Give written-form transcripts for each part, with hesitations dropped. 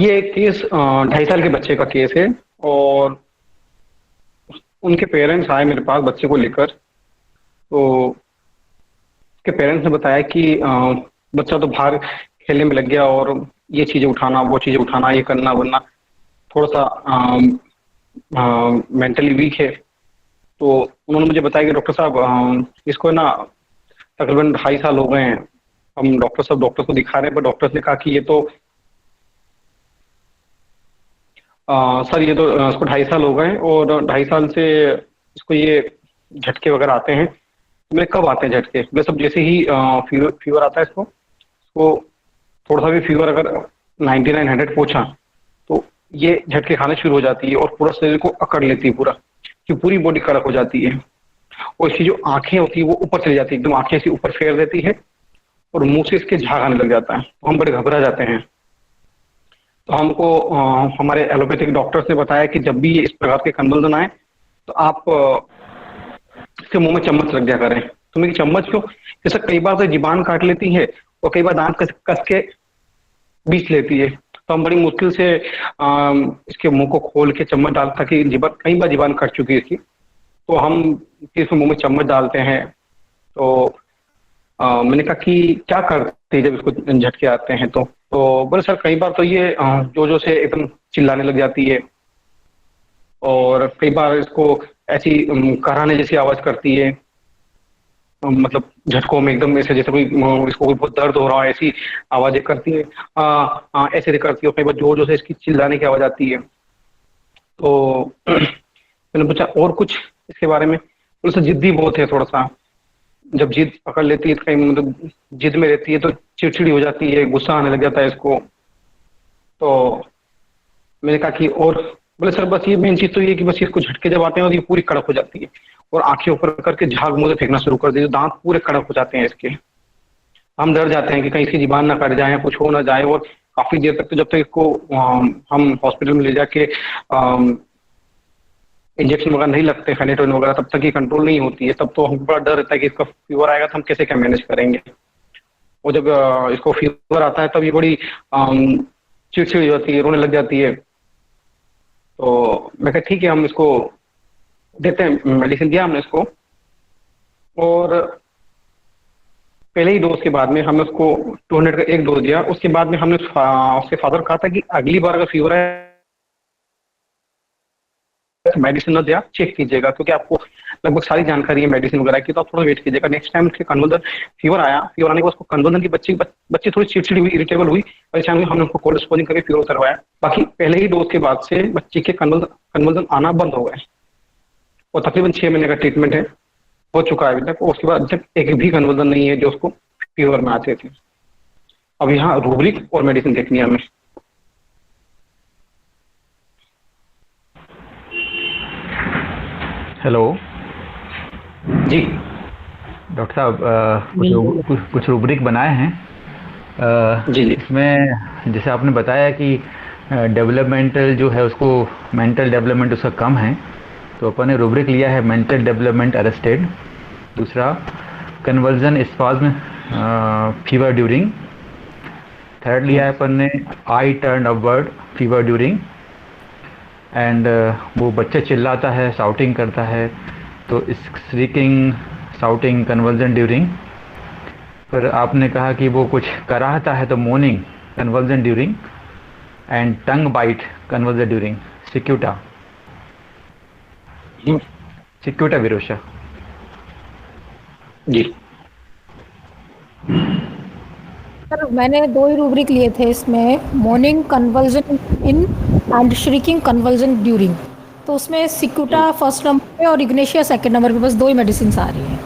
ये एक केस 2.5 साल के बच्चे का केस है। और उनके पेरेंट्स आए मेरे पास बच्चे को लेकर। तो उसके पेरेंट्स ने बताया कि बच्चा तो बाहर खेलने में लग गया और ये चीज़ें उठाना वो चीज़ें उठाना ये करना वरना थोड़ा सा मेंटली वीक है। तो उन्होंने मुझे बताया कि डॉक्टर साहब इसको ना तकरीबन 2.5 साल हो गए हैं। हम डॉक्टर को दिखा रहे हैं, पर डॉक्टर्स ने कहा कि ये तो सर ये तो इसको 2.5 साल हो गए हैं और 2.5 साल से इसको ये झटके वगैरह आते हैं। तो मेरे कब आते हैं झटके? वे सब जैसे ही फीवर आता है इसको थोड़ा सा भी फीवर अगर 99-100 पहुंचा तो ये झटके खाने शुरू हो जाती है और पूरा शरीर को अकड़ लेती है, पूरा कि पूरी बॉडी कड़क हो जाती है। और इसकी जो आंखें होती है वो ऊपर चली जाती है, एकदम आंखें ऐसी ऊपर फेर देती है और मुंह से इसके झाग आने लग जाता है। तो हम बड़े घबरा जाते हैं। तो हमको हमारे एलोपैथिक डॉक्टर्स ने बताया कि जब भी इस प्रकार के कन्वल्जन आए तो आप इसके मुंह में चम्मच रख दिया करें। तो मैं चम्मच क्यों? जैसे कई बार तो जीबान काट लेती है और कई बार दांत कस के बीछ लेती है। तो हम बड़ी मुश्किल से इसके मुंह को खोल के चम्मच डाल, ताकि जीबान कई बार जीबान कट चुकी है इसकी, तो हम इसके मुंह में चम्मच डालते हैं। तो मैंने कहा कि क्या करते हैं जब इसको झटके आते हैं? तो बोले सर कई बार तो ये जो से एकदम चिल्लाने लग जाती है और कई बार इसको ऐसी कराहने जैसी आवाज करती है। मतलब झटकों में एकदम ऐसे जैसे कोई इसको कोई बहुत दर्द हो रहा है ऐसी आवाजें करती है। ऐसे करती है। कई बार जोर जोर से इसकी चिल्लाने की आवाज आती है। तो मैंने पूछा और कुछ इसके बारे में? बोले सर जिद्दी बहुत है थोड़ा सा। जब जिद पकड़ लेती है तो कहीं मतलब जिद में रहती है तो चिड़चिड़ी हो जाती है, गुस्सा आने लग जाता है इसको। तो मैंने कहा कि और? बोले सर बस ये मेन चीज तो ये कि बस इसको झटके जब आते हैं और ये पूरी कड़क हो जाती है और आंखें ऊपर करके झाग मुंह से फेंकना शुरू कर देती है, दांत पूरे कड़क हो जाते हैं इसके। हम डर जाते हैं कि कहीं इसकी जीबान ना कट जाए, कुछ हो ना जाए। और काफी देर तक तो जब तक इसको हम हॉस्पिटल में ले जाके इंजेक्शन वगैरह नहीं लगते, फेनेटोइन वगैरह, तब तक ये कंट्रोल नहीं होती है। तब तो हमको बड़ा डर रहता है कि इसका फीवर आएगा तो हम कैसे क्या मैनेज करेंगे। और जब इसको फीवर आता है तब ये बड़ी चिड़चिड़ी हो जाती है, रोने लग जाती है। तो मैं कहा ठीक है हम इसको देते हैं, मेडिसिन दिया हमने इसको। और पहले ही डोज के बाद में हमने उसको 200 का एक डोज दिया। उसके बाद में हमने उसके फादर को कहा था कि अगली बार अगर फीवर है मेडिसिन न दिया, चेक कीजिएगा, क्योंकि आपको लगभग सारी जानकारी है मेडिसिन वगैरह की। तो आप थोड़ा वेट कीजिएगा। नेक्स्ट टाइम उसके कन्वर्जन फीवर आया, फीवर आने के बाद उसको कन्वर्जन की बच्ची थोड़ी चिड़चिड़ी हुई, इरिटेबल हुई, परेशान हुई। हमने उसको कोल्ड स्पोजिंग करके फीवर करवाया। बाकी पहले ही डोज के बाद से बच्चे के कन्वर्जन आना बंद हो गए और तकरीबन 6 महीने का ट्रीटमेंट है, हो चुका है अभी तक। उसके बाद तक एक भी कन्वर्जन नहीं है जो उसको फीवर में आते थे। अब यहाँ रूब्रिक और मेडिसिन देखनी है हमें। हेलो जी डॉक्टर साहब, कुछ रूब्रिक बनाए हैं। जी जी इसमें जैसे आपने बताया कि डेवलपमेंटल जो है उसको, मेंटल डेवलपमेंट उसका कम है, तो अपन ने रूब्रिक लिया है मेंटल डेवलपमेंट अरेस्टेड। दूसरा conversion spasm fever during. Third लिया है अपन ने I turn upward fever during. And वो बच्चा चिल्लाता है, साउटिंग करता है, तो स्क्रीकिंग साउटिंग कन्वर्जन ड्यूरिंग। फिर आपने कहा कि वो कुछ कराहता है तो morning convulsion during. And tongue bite convulsion during Cicuta virosa. जी सर मैंने 2 ही रूब्रिक लिए थे इसमें, morning convulsion in and shrieking convulsion during. तो उसमें सिक्यूटा फर्स्ट नंबर पे और इग्नेशिया सेकंड नंबर पे, बस 2 ही मेडिसिन आ रही हैं।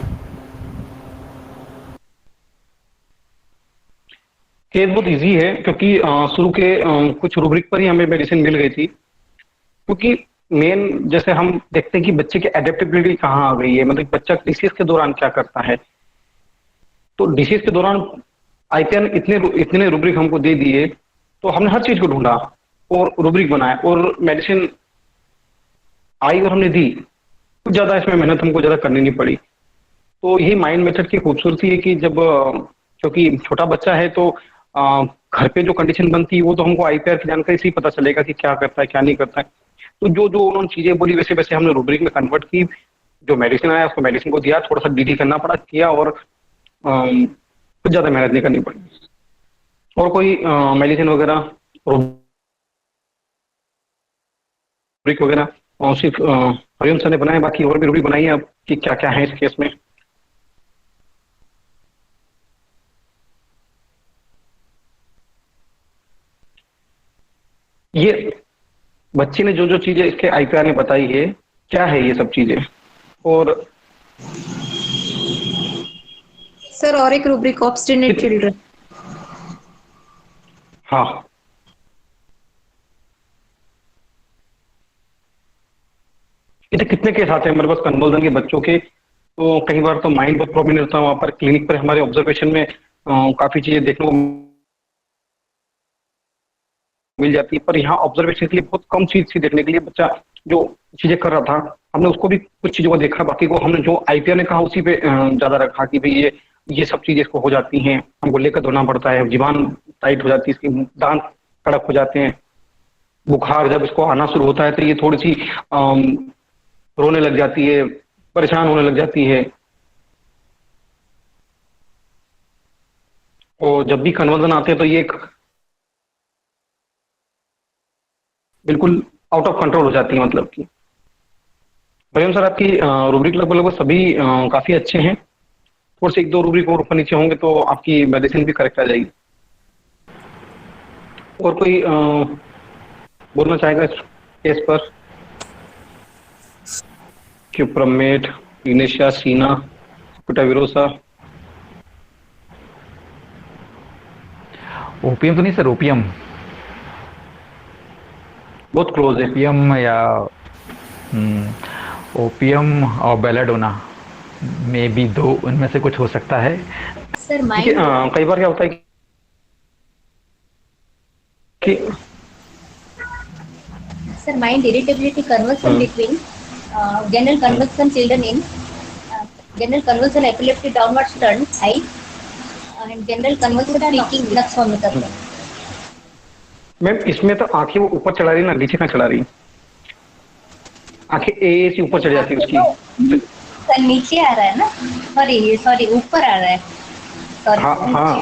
केस बहुत इजी है क्योंकि शुरू के कुछ रूब्रिक पर ही हमें मेडिसिन मिल गई थी। क्योंकि मेन जैसे हम देखते हैं कि बच्चे की एडेप्टेबिलिटी कहाँ आ गई है, मतलब बच्चा डिसीज के दौरान क्या करता है। तो डिसीज के दौरान आईपीएन इतने रूब्रिक हमको दे दिए, तो हमने हर चीज को ढूंढा और रूब्रिक बनाया और मेडिसिन आई और हमने दी। कुछ ज्यादा इसमें मेहनत हमको ज्यादा करनी नहीं पड़ी। तो यही माइंड मेथड की खूबसूरती है कि जब क्योंकि छोटा बच्चा है तो घर पे जो कंडीशन बनती है वो तो हमको आईपीआर की जानकारी से ही पता चलेगा कि क्या करता है क्या नहीं करता है। तो जो जो उन्होंने चीजें बोली वैसे वैसे हमने रूब्रिक में कन्वर्ट की। जो मेडिसिन आया उसको मेडिसिन को दिया, थोड़ा सा डीडी करना पड़ा, किया, और कुछ ज्यादा मेहनत नहीं करनी पड़ी। और कोई मेडिसिन वगैरह रूब्रिक वगैरह सिर्फ हरिओम सर ने बनाए, बाकी और भी रूब्रिक बनाई है अब कि क्या क्या है इस केस में। ये बच्चे ने जो जो चीजें इसके आईपीआर में बताई है, क्या है ये सब चीजें। और सर और एक रूब्रिक ऑब्स्टिनेट चिल्ड्रन। हाँ, इतने कितने केस आते हैं हमारे पास कन्वर्जन के बच्चों के। तो कई बार तो माइंड बहुत प्रॉब्लम रहता है, वहां पर क्लिनिक पर हमारे ऑब्जर्वेशन में काफी चीजें देखने को मिल जाती है, पर यहाँ ऑब्जर्वेशन के लिए बहुत कम चीज थी देखने के लिए। बच्चा जो चीजें कर रहा था हमने उसको भी कुछ चीजों को देखा, बाकी को हमने जो आईपीआर ने कहा उसी पे ज्यादा रखा कि भाई ये सब चीजें इसको हो जाती हैं, हमको लेकर धोना पड़ता है, जीवान टाइट हो जाती है, इसकी दांत कड़क हो जाते हैं, बुखार जब इसको आना शुरू होता है तो ये थोड़ी सी रोने लग जाती है, परेशान होने लग जाती है। और जब भी कन्वर्जन आते हैं तो ये बिल्कुल आउट ऑफ कंट्रोल हो जाती है। मतलब कि भैया सर आपकी रूब्रिक लगभग सभी काफी अच्छे हैं, थोड़े से एक दो रूब्रिक और ऊपर नीचे होंगे तो आपकी मेडिसिन भी करेक्ट आ जाएगी। और कोई बोलना चाहेगा इस केस पर? क्यूप्रमेट, इग्नेशिया, सीना, पुटाविरोसा। ओपीएम तो नहीं सर, ओपीएम बहुत क्लोज है। ओपीएम या ओपीएम और बेलाडोना में भी दो उनमें से कुछ हो सकता है। सर माइंड कई बार क्या होता है कि sir mind irritability conversion between general convulsion children in general convulsion epileptic downward turn high and general convulsion shrieking लक्ष्मीमिता। मैम इसमें तो आंखें वो ऊपर चढ़ा रही ना, नीचे कहाँ चढ़ा रही? आंखें ए से ऊपर चढ़ जाती है उसकी। सर नीचे आ रहा है ना, सॉरी ऊपर आ रहा है, सॉरी। हाँ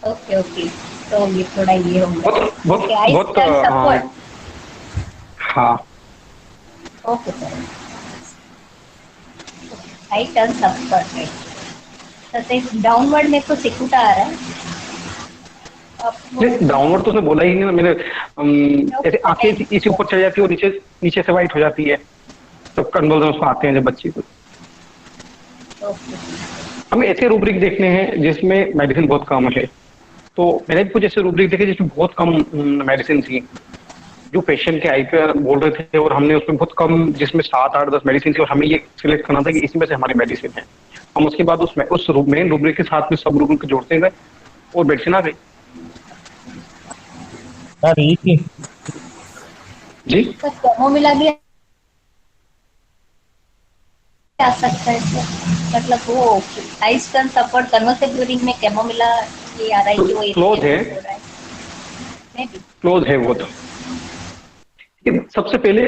ओके ओके, तो ये थोड़ा ये होगा। बहुत हाँ okay sir, I turn upward right. Sir downward में तो सिकुटा आ रहा है। डाउनवर्ड तो उसने बोला ही नहीं ना मेरे। ऐसे आंखें इसी ऊपर चढ़ जाती है और नीचे से वाइट हो जाती है, तब कन्वर्जन उसको आते हैं जब बच्चे को। हमें ऐसे रूब्रिक देखने हैं जिसमें मेडिसिन बहुत कम है। तो मैंने भी कुछ ऐसे रूब्रिक देखे जिसमें बहुत कम मेडिसिन थी, जो पेशेंट के आईपीआर बोल रहे थे, और हमने उसमें बहुत कम, जिसमें 7, 8, 10 मेडिसिन थी, और हमें ये सिलेक्ट करना था कि इसमें से हमारी मेडिसिन है। हम उसके बाद उस मेन रूब्रिक के साथ में सब रूब्रिक जोड़ते गए और मेडिसिन आ गई। जी सर कैमोमिला भी आ सकता है सर, मतलब वो ice turn support convulsive during में कैमोमिला ये आ रहा है कि वो क्लोज है, क्लोज है वो। तो सबसे पहले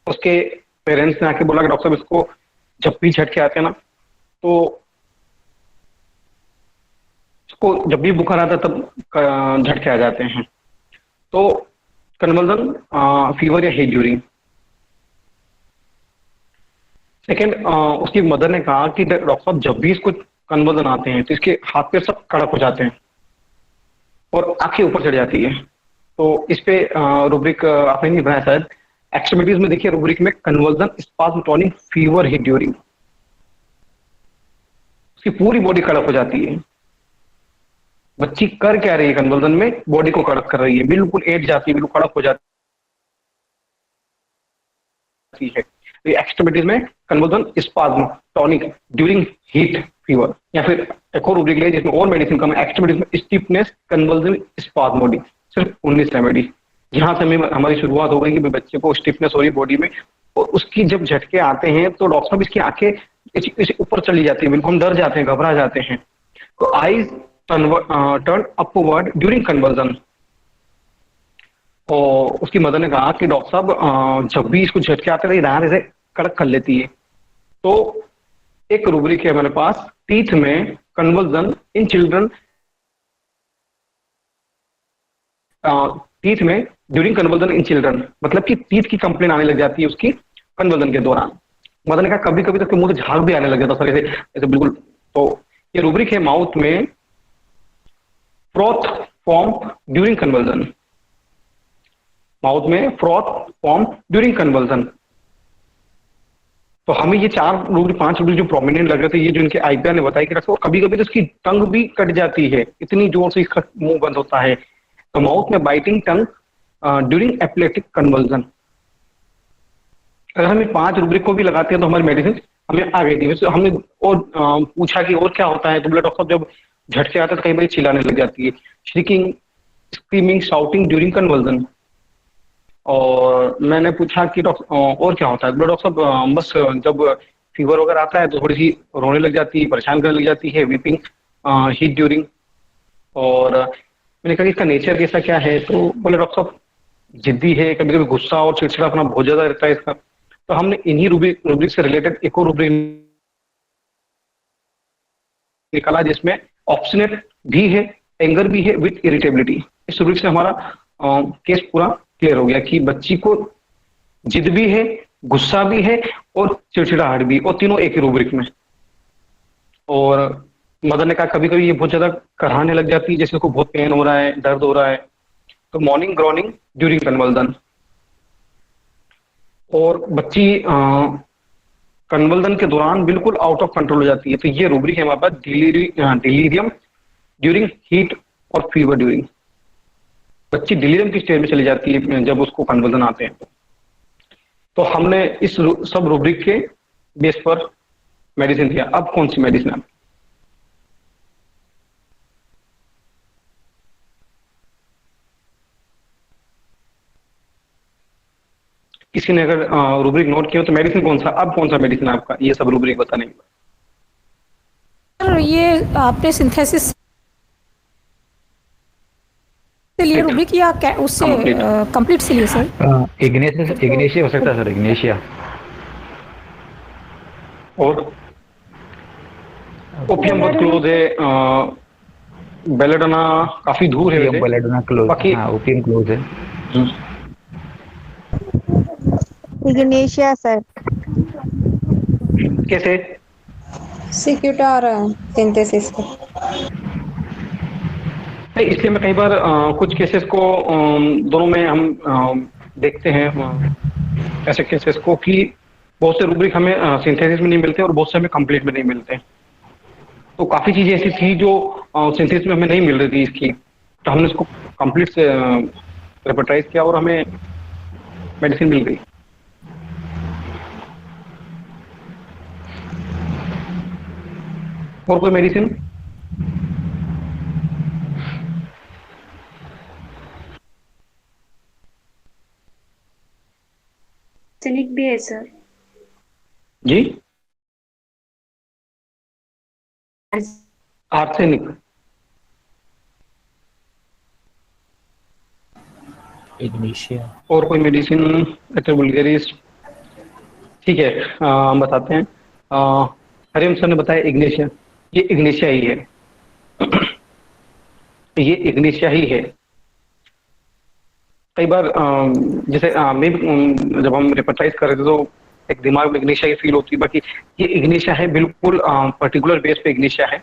उसके पेरेंट्स ने आके बोला कि डॉक्टर साहब इसको जब भी झटके आते हैं ना, तो इसको जब भी बुखार आता है तब झटके आ जाते हैं, तो कन्वर्जन फीवर या हेड ड्यूरिंग। सेकेंड, उसकी मदर ने कहा कि डॉक्टर साहब जब भी इसको कन्वर्जन आते हैं तो इसके हाथ पैर सब कड़क हो जाते हैं और आंखें ऊपर चढ़ जाती है। तो इस पे रूब्रिक आपने नहीं बनाया शायद, एक्सट्रीमिटीज में देखिए रूब्रिक में conversion spasm tonic fever hit during, उसकी पूरी बॉडी कड़क हो जाती है। बच्ची कर क्या रही है कन्वर्जन में? बॉडी को कड़क कर रही है, बिल्कुल एट जाती है, बिल्कुल कड़क हो जाती है। एक्सट्रीमिटीज में conversion spasm tonic during heat fever, या फिर एक और रूब्रिक ले जिसमें और मेडिसिन कम है, एक्सट्रीमिटीज में स्टिफनेस कन्वर्जन स्पाज्मोडिक, सिर्फ 19 रेमेडी। यहाँ से हमारी शुरुआत हो गई कि बच्चे को स्टिफनेस हो रही बॉडी में, और उसकी जब झटके आते हैं तो डॉक्टर साहब इसकी आंखें ऊपर चली जाती है, बिल्कुल हम डर जाते हैं, घबरा जाते हैं। तो eyes turn upward during conversion. और उसकी मदर ने कहा कि डॉक्टर साहब जब भी इसको झटके आते थे दांत ऐसे कड़क कर लेती है। तो एक रूब्रिक है हमारे पास, टीथ में कन्वर्जन इन चिल्ड्रन, टीथ में ड्यूरिंग कन्वर्जन इन चिल्ड्रन, मतलब कि टीथ की कंप्लेन आने लग जाती है उसकी कन्वर्जन के दौरान। मदर ने कहा कभी कभी तो मुंह से झाग भी आने लग जाता सर, ऐसे ऐसे बिल्कुल। तो ये रूब्रिक है माउथ में froth form during conversion, mouth में फ्रॉथ फॉर्म ड्यूरिंग कन्वर्जन। तो हमें ये 5 रूब्रिक जो प्रोमिनेंट लग रहे थे, ये जो इनके आईपीआर ने बताया कि डॉक्टर कभी कभी तो इसकी टंग भी कट जाती है, इतनी जोर से इसका मुंह बंद होता है। तो माउथ में बाइटिंग टंग ड्यूरिंग एपिलेप्टिक कन्वर्जन। अगर हम 5 रूब्रिक को भी लगाते हैं तो हमारी मेडिसिन हमें आ गई थी। वैसे हमने और पूछा कि और क्या होता है, तो बोला डॉक्टर साहब जब झटके आते तो कई बार चिल्लाने लग जाती है, shrieking, screaming, shouting during conversion. और मैंने पूछा कि डॉक्टर और क्या होता है, बोला डॉक्टर साहब बस जब फीवर वगैरह आता है तो थोड़ी सी रोने लग जाती है, परेशान करने लग जाती है, वीपिंग, हीट ड्यूरिंग। और मैंने कहा कि इसका नेचर कैसा क्या है, तो बोले डॉक्टर साहब जिद्दी है, कभी कभी गुस्सा और चिड़चिड़ा अपना बहुत ज्यादा रहता है इसका। तो हमने इन्हीं रूब्रिक से रिलेटेड एक और रूब्रिक निकाला जिसमें ऑब्स्टिनेट भी है, एंगर भी है विथ इरिटेबिलिटी। इस रूब्रिक से हमारा केस पूरा क्लियर हो गया कि बच्ची को जिद भी है, गुस्सा भी है और चिड़चिड़ाहट भी, और तीनों एक ही रूब्रिक में। और मदर ने कहा कभी कभी ये बहुत ज्यादा कराहने लग जाती है, जैसे उसको बहुत पेन हो रहा है, दर्द हो रहा है। तो मॉर्निंग ग्रोनिंग ड्यूरिंग कन्वर्जन। और बच्ची कन्वर्जन के दौरान बिल्कुल आउट ऑफ कंट्रोल हो जाती है। तो ये रूब्रिक है हमारे पास, डिलीरियम ड्यूरिंग हीट और फीवर ड्यूरिंग। बच्ची डिलीरियम की स्टेज में चली जाती है जब उसको कन्वर्जन आते हैं। तो हमने इस सब रूब्रिक के बेस पर मेडिसिन दिया। अब कौन सी मेडिसिन है? किसी ने अगर रूब्रिक नोट किया तो मेडिसिन कौन सा, अब कौन सा मेडिसिन आपका ये सब रूब्रिक बताने के बाद? सर ये आपने सिंथेसिस से लिए रूब्रिक या उससे कंप्लीट से लिए सर? इग्नेशिया हो सकता है सर, इग्नेशिया। और ओपियम बहुत क्लोज है, बेलेडोना काफी दूर है वैसे। बेलेडोना क्लोज, हाँ ओपियम क्लोज है। Ignatia sir. कैसे? सिक्यूटा और सिंथेसिस को। इसलिए मैं कई बार कुछ केसेस को दोनों में हम देखते हैं ऐसे केसेस को कि बहुत से रूब्रिक हमें सिंथेसिस में नहीं मिलते और बहुत से हमें कंप्लीट में नहीं मिलते। तो काफी चीजें ऐसी थी जो सिंथेसिस में हमें नहीं मिल रही थी इसकी, तो हमने इसको कंप्लीट से रेपर्टाइज किया और हमें मेडिसिन मिल गई। और कोई मेडिसिन? आर्सेनिक भी है सर। जी, आर्सेनिक, इग्निशिया। और कोई मेडिसिन? वल्गैरिस, ठीक है हम बताते हैं। हरिओम सर ने बताया इग्नेशिया, ये इग्नेशिया ही है। ये इग्नेशिया ही है। कई बार जैसे मैं जब हम रेपर्टाइज कर रहे थे तो एक दिमाग में इग्नेशिया की फील होती है, बाकी ये इग्नेशिया है, बिल्कुल पर्टिकुलर बेस पे इग्नेशिया है।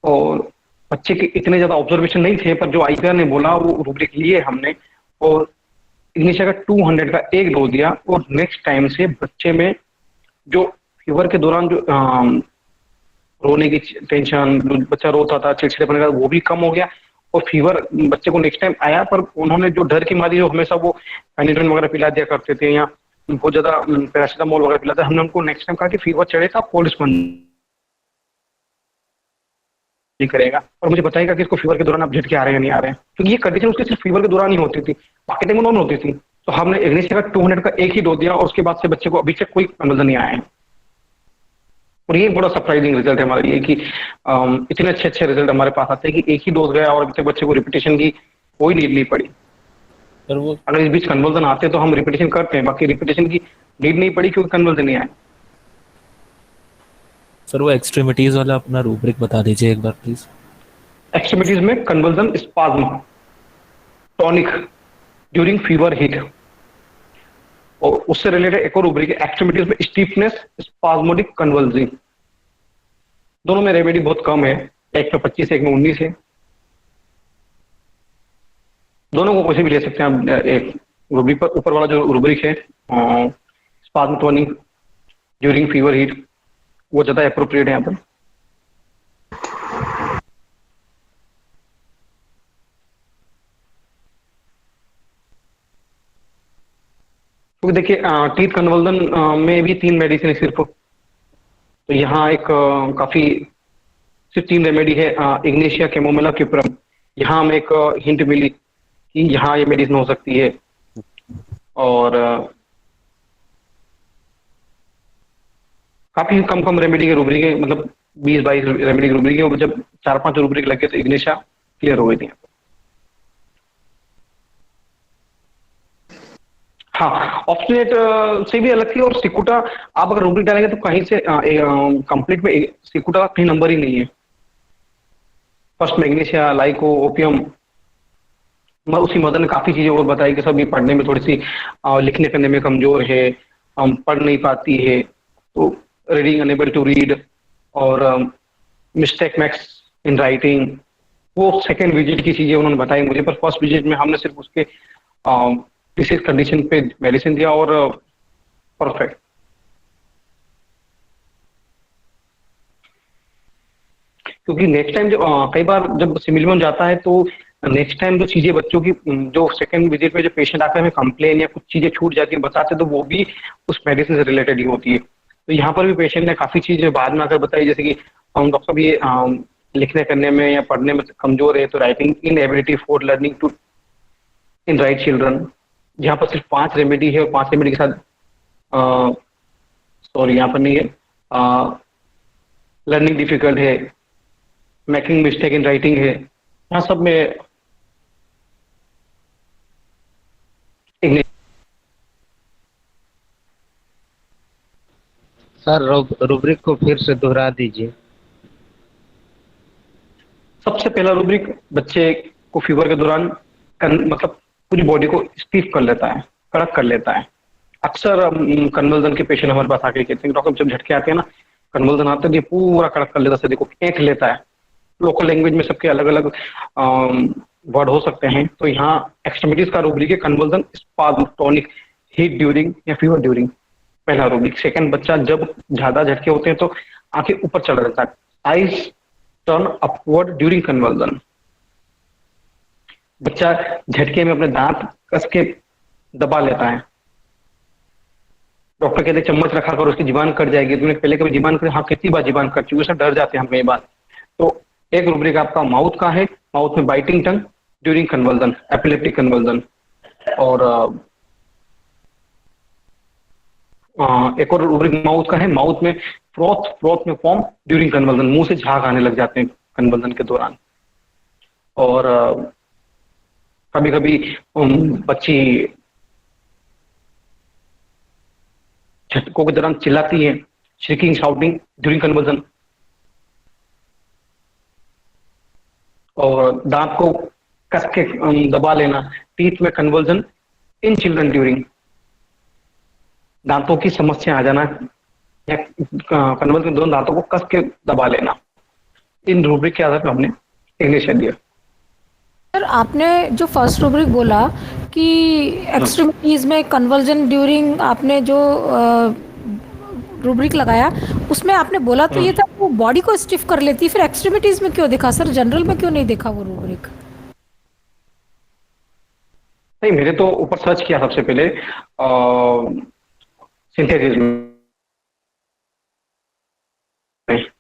और बच्चे के इतने ज्यादा ऑब्जर्वेशन नहीं थे, पर जो आईपीआर ने बोला वो रूब्रिक लिए हमने और इग्नेशिया का 200 का एक डोज दिया। और नेक्स्ट टाइम से बच्चे में जो फीवर के दौरान जो रोने की टेंशन, बच्चा रोता था, चिड़चिड़ापन का, वो भी कम हो गया। और फीवर बच्चे को नेक्स्ट टाइम आया, पर उन्होंने जो डर की मारी जो हमेशा वो पेनिड्रिन वगैरह पिला दिया करते थे या बहुत ज्यादा पैरासिटामोल वगैरह पिलाते, हमने उनको नेक्स्ट टाइम कहा कि फीवर चढ़ेगा कोल्ड स्पंज नहीं करेगा और मुझे बताएगा कि इसको फीवर के दौरान अब झटके आ रहे हैं या नहीं आ रहे हैं, क्योंकि ये कंडीशन उसके सिर्फ फीवर के दौरान ही होती थी, बाकी टाइम नॉर्मल होती थी। तो हमने इग्नेशिया का 200 का एक ही डोज दिया और उसके बाद से बच्चे को अभी तक कोई कन्वर्जन नहीं आया है। और ये बड़ा सरप्राइजिंग रिजल्ट है हमारे लिए कि इतने अच्छे अच्छे रिजल्ट हमारे पास आते हैं कि एक ही डोज गया और अभी तक बच्चे को रिपीटेशन की कोई नीड नहीं पड़ी। सर वो अगर इस बीच कन्वर्जन आते तो हम रिपीटेशन करते हैं, बाकी रिपीटेशन की नीड नहीं पड़ी क्योंकि कन्वर्जन नहीं आया। सर वो एक्सट्रीमिटीज वाला अपना रूब्रिक बता दीजिए एक बार प्लीज। एक्सट्रीमिटीज में conversion spasm tonic during fever heat, और उससे रिलेटेड एक और रूब्रिक है एक्सट्रीमिटीज में स्टीफनेस स्पाज्मोडिक कन्वल्सिंग। दोनों में रेमेडी बहुत कम है, एक में 25 एक में 19 है। दोनों को कोई भी ले सकते हैं आप। एक रूब्रिक पर ऊपर वाला जो रूब्रिक है spasm tonic during fever heat, वो ज्यादा अप्रोप्रिएट है यहाँ पर। क्योंकि देखिए टीथ कन्वर्जन में भी 3 मेडिसिन है सिर्फ, तो यहाँ एक काफी सिर्फ 3 रेमेडी है, इग्नेशिया, कैमोमिला, क्यूप्रम। यहाँ हमें एक हिंट मिली कि यहाँ ये मेडिसिन हो सकती है, और काफी कम कम रेमेडी के रूब्रिक है, मतलब 20-22 रेमेडी के रूब्रिक है, और जब 4-5 रूब्रिक लगे तो इग्नेशिया क्लियर हो गई थी। हाँ, ऑप्शनेट से भी अलग थी, और सिकुटा आप अगर रूब्रिक डालेंगे तो कहीं से कंप्लीट में सिकुटा का कहीं नंबर ही नहीं है। फर्स्ट मैग्नीशिया, लाइको, ओपियम, उसी मदन ने काफी चीजें और बताई कि सब ये पढ़ने में थोड़ी सी लिखने करने में कमजोर है, पढ़ नहीं पाती है, तो रीडिंग अनेबल टू रीड, और मिस्टेक मैक्स इन राइटिंग। वो सेकेंड विजिट की चीजें उन्होंने बताई मुझे, पर फर्स्ट विजिट में हमने सिर्फ उसके डिसीज कंडीशन पे मेडिसिन दिया और परफेक्ट। क्योंकि नेक्स्ट टाइम जो कई बार जब सिमिलमन जाता है तो नेक्स्ट टाइम जो चीजें बच्चों की जो सेकंड विजिट में जो पेशेंट आते हैं हमें कंप्लेन या कुछ चीजें छूट जाती है बताते, तो वो भी उस मेडिसिन से रिलेटेड ही होती है। तो यहाँ पर भी पेशेंट ने काफी चीजें बाद में आकर बताई, जैसे कि डॉक्टर साहब ये लिखने करने में या पढ़ने में कमजोर है, तो writing inability for learning to in write children, यहाँ पर सिर्फ 5 रेमेडी है, और 5 रेमेडी के साथ सॉरी यहाँ पर नहीं है, लर्निंग डिफिकल्ट है, मेकिंग मिस्टेक इन राइटिंग है, यहाँ सब में सर रूब्रिक को फिर से दोहरा दीजिए। सबसे पहला रूब्रिक बच्चे को फीवर के दौरान मतलब पूरी बॉडी को स्टीफ कर लेता है, कड़क कर लेता है। अक्सर कन्वर्जन के पेशेंट हमारे पास आके कहते हैं डॉक्टर जब झटके आते हैं ना, कन्वर्जन आता है, ये पूरा कड़क कर लेता है, देखो ऐंठ लेता है। लोकल लैंग्वेज में सबके अलग अलग वर्ड हो सकते हैं, तो यहाँ एक्सट्रीमिटीज का रूब्रिक है conversion spasm tonic heat during या फीवर ड्यूरिंग, पहला रूब्रिक। सेकंड, बच्चा जब ज्यादा झटके होते हैं तो आंखें ऊपर चढ़ जाता है, eyes turn upward during conversion. बच्चा झटके में अपने दांत कस के दबा लेता है, डॉक्टर कहते हैं चम्मच रखा कर उसकी जीवान कट जाएगी, तुमने पहले कभी जीवान कर, हाँ कितनी बार जीवान कट चुकी है, डर जाते हैं हम कई बार। तो एक रूब्रिक आपका माउथ का है, माउथ में बाइटिंग टंग ड्यूरिंग कन्वर्जन, एपिलेप्टिक कन्वर्जन। और एक और रूब्रिक माउथ का है, माउथ में फ्रोथ में फॉर्म ड्यूरिंग कन्वर्जन, मुंह से झाग आने लग जाते हैं कन्वर्जन के दौरान। और कभी कभी बच्ची झटकों के दौरान चिल्लाती है, श्रीकिंग शाउटिंग ड्यूरिंग कन्वर्जन। और दांत को कस के दबा लेना, टीथ में कन्वर्जन इन चिल्ड्रन ड्यूरिंग, दांतों की समस्या आ जाना या कन्वर्जन में दोनों दांतों को कस के दबा लेना। इन रूब्रिक के आधार पर हमने इंग्लिश दिया। सर आपने जो फर्स्ट रूब्रिक बोला कि एक्सट्रीमिटीज में कन्वर्जन ड्यूरिंग, आपने जो रूब्रिक लगाया उसमें आपने बोला तो ये था वो बॉडी को स्टिफ कर लेती, फिर एक्सट्रीमिटीज में क्यों देखा सर, जनरल में क्यों नहीं देखा वो रूब्रिक? नहीं, मेरे तो ऊपर सर्च किया सबसे पहले सिंथेसिस में,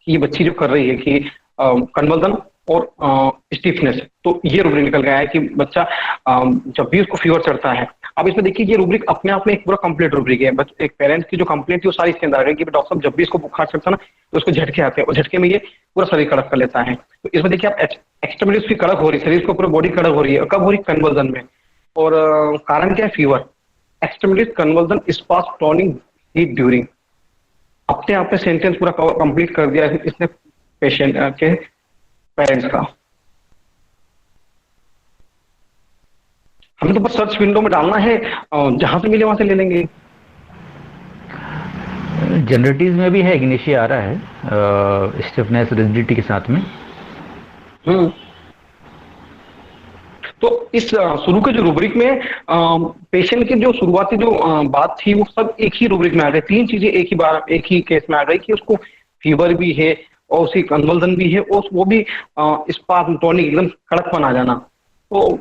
ये बच्ची जो कर रही है कि कन्वर्जन और स्टिफनेस, तो ये रूब्रिक निकल गया है कि बच्चा जब भी उसको फीवर चढ़ता है अब इसमें देखिए ये रूब्रिक अपने आप में एक पूरा कंप्लीट रूब्रिक है, बट एक पेरेंट्स की जो कंप्लेंट थी वो सारी इसके अंदर आ गई कि डॉक्टर साहब जब भी इसको बुखार चढ़ता है ना तो उसको झटके आते हैं और झटके में ये पूरा शरीर कड़क कर लेता है। तो इसमें देखिए आप एक्सट्रीमिटी उसकी कड़क हो रही है, शरीर को पूरा बॉडी कड़क हो रही है, कब हो रही है? कन्वर्जन में। और कारण क्या है? Fever. Extremity convulsion spasm toning heat during. अपने आप में सेंटेंस पूरा कंप्लीट कर दिया इसने पेशेंट के पेरेंट्स का। हमें तो बस सर्च विंडो में डालना है, जहां से मिले वहां से ले लेंगे। जनरेटिव में भी है, इग्निशिया आ रहा है स्टिफनेस रिजिडिटी के साथ में। तो इस शुरू के जो रूब्रिक में पेशेंट की जो शुरुआती जो बात थी वो सब एक ही रूब्रिक में आ गई। तीन चीजें एक ही बार एक ही केस में आ गई कि उसको फीवर भी है और उसकी कन्वल्जन भी है और वो भी स्पाज्म टॉनिक एकदम कड़कपन आ जाना। तो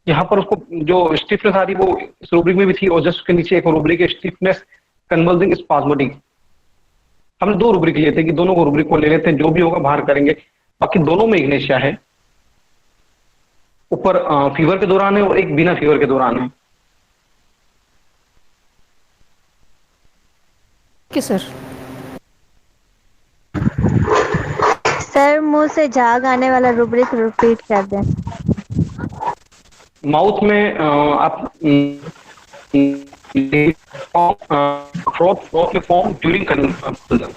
यहाँ पर उसको जो स्टिफनेस आ रही वो इस रूब्रिक में भी थी और जस्ट उसके नीचे एक रूब्रिक है स्टिफनेस कन्वल्जिंग स्पाज्मोडिक। हमने दो रूब्रिक लिए थे कि दोनों को रूब्रिक को ले लेते हैं, जो भी होगा बाहर करेंगे। बाकी दोनों में इग्नेशिया है, ऊपर फीवर के दौरान है और एक बिना फीवर के दौरान है। सर सर मुंह से झाग आने वाला रूब्रिक रिपीट कर दें। माउथ में आप फ्रॉथ में फॉर्म ड्यूरिंग कन्वर्जन।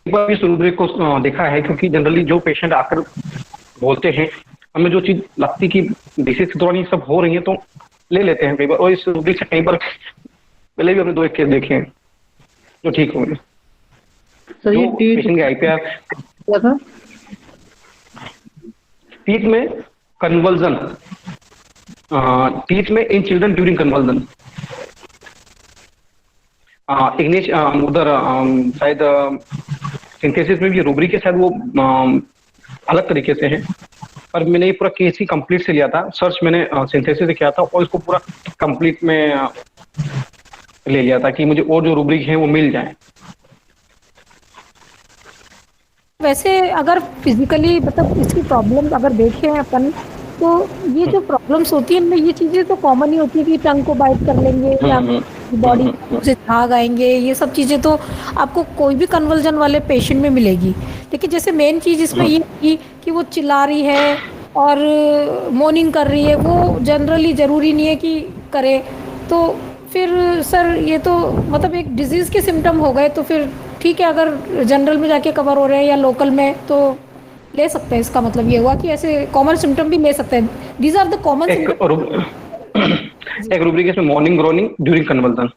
एक बार इस रूब्रिक को देखा है क्योंकि जनरली जो पेशेंट आकर बोलते हैं हमें जो चीज लगती कि डिसीज के दौरान ये सब हो रही है तो ले लेते हैं कई बार, और इस रूब्रिक से कई बार पहले भी हमने दो एक केस देखे हैं जो ठीक हो गए। सर ये पेशेंट के आईपीआर क्या था? टीथ में कन्वर्जन, टीथ में in children during conversion. English उधर शायद सिंथेसिस में भी रूब्रिक है, शायद वो अलग तरीके से है, पर मैंने ये पूरा केस ही कंप्लीट से लिया था। सर्च मैंने सिंथेसिस से किया था और इसको पूरा कंप्लीट में ले लिया था कि मुझे और जो रूब्रिक है वो मिल जाए। वैसे अगर फिजिकली मतलब इसकी प्रॉब्लम अगर देखें अपन तो ये जो प्रॉब्लम्स होती है इनमें ये चीजें तो कॉमन ही होती है कि टंग को बाइट कर लेंगे या बॉडी से झाग आएंगे, ये सब चीजें तो आपको कोई भी कन्वर्जन वाले पेशेंट में मिलेगी। लेकिन जैसे मेन चीज इसमें ये थी कि वो चिल्ला रही है और मोर्निंग कर रही है, वो जनरली जरूरी नहीं है कि करे। तो फिर सर ये तो मतलब एक डिजीज के सिम्टम हो गए, तो फिर ठीक है अगर जनरल में जाके कवर हो रहे हैं या लोकल में तो ले सकते हैं। इसका मतलब ये हुआ कि ऐसे कॉमन सिम्टम भी ले सकते हैं। दीज आर द कॉमन एक रूब्रिक इसमें मॉर्निंग ग्रोनिंग ड्यूरिंग कन्वर्जन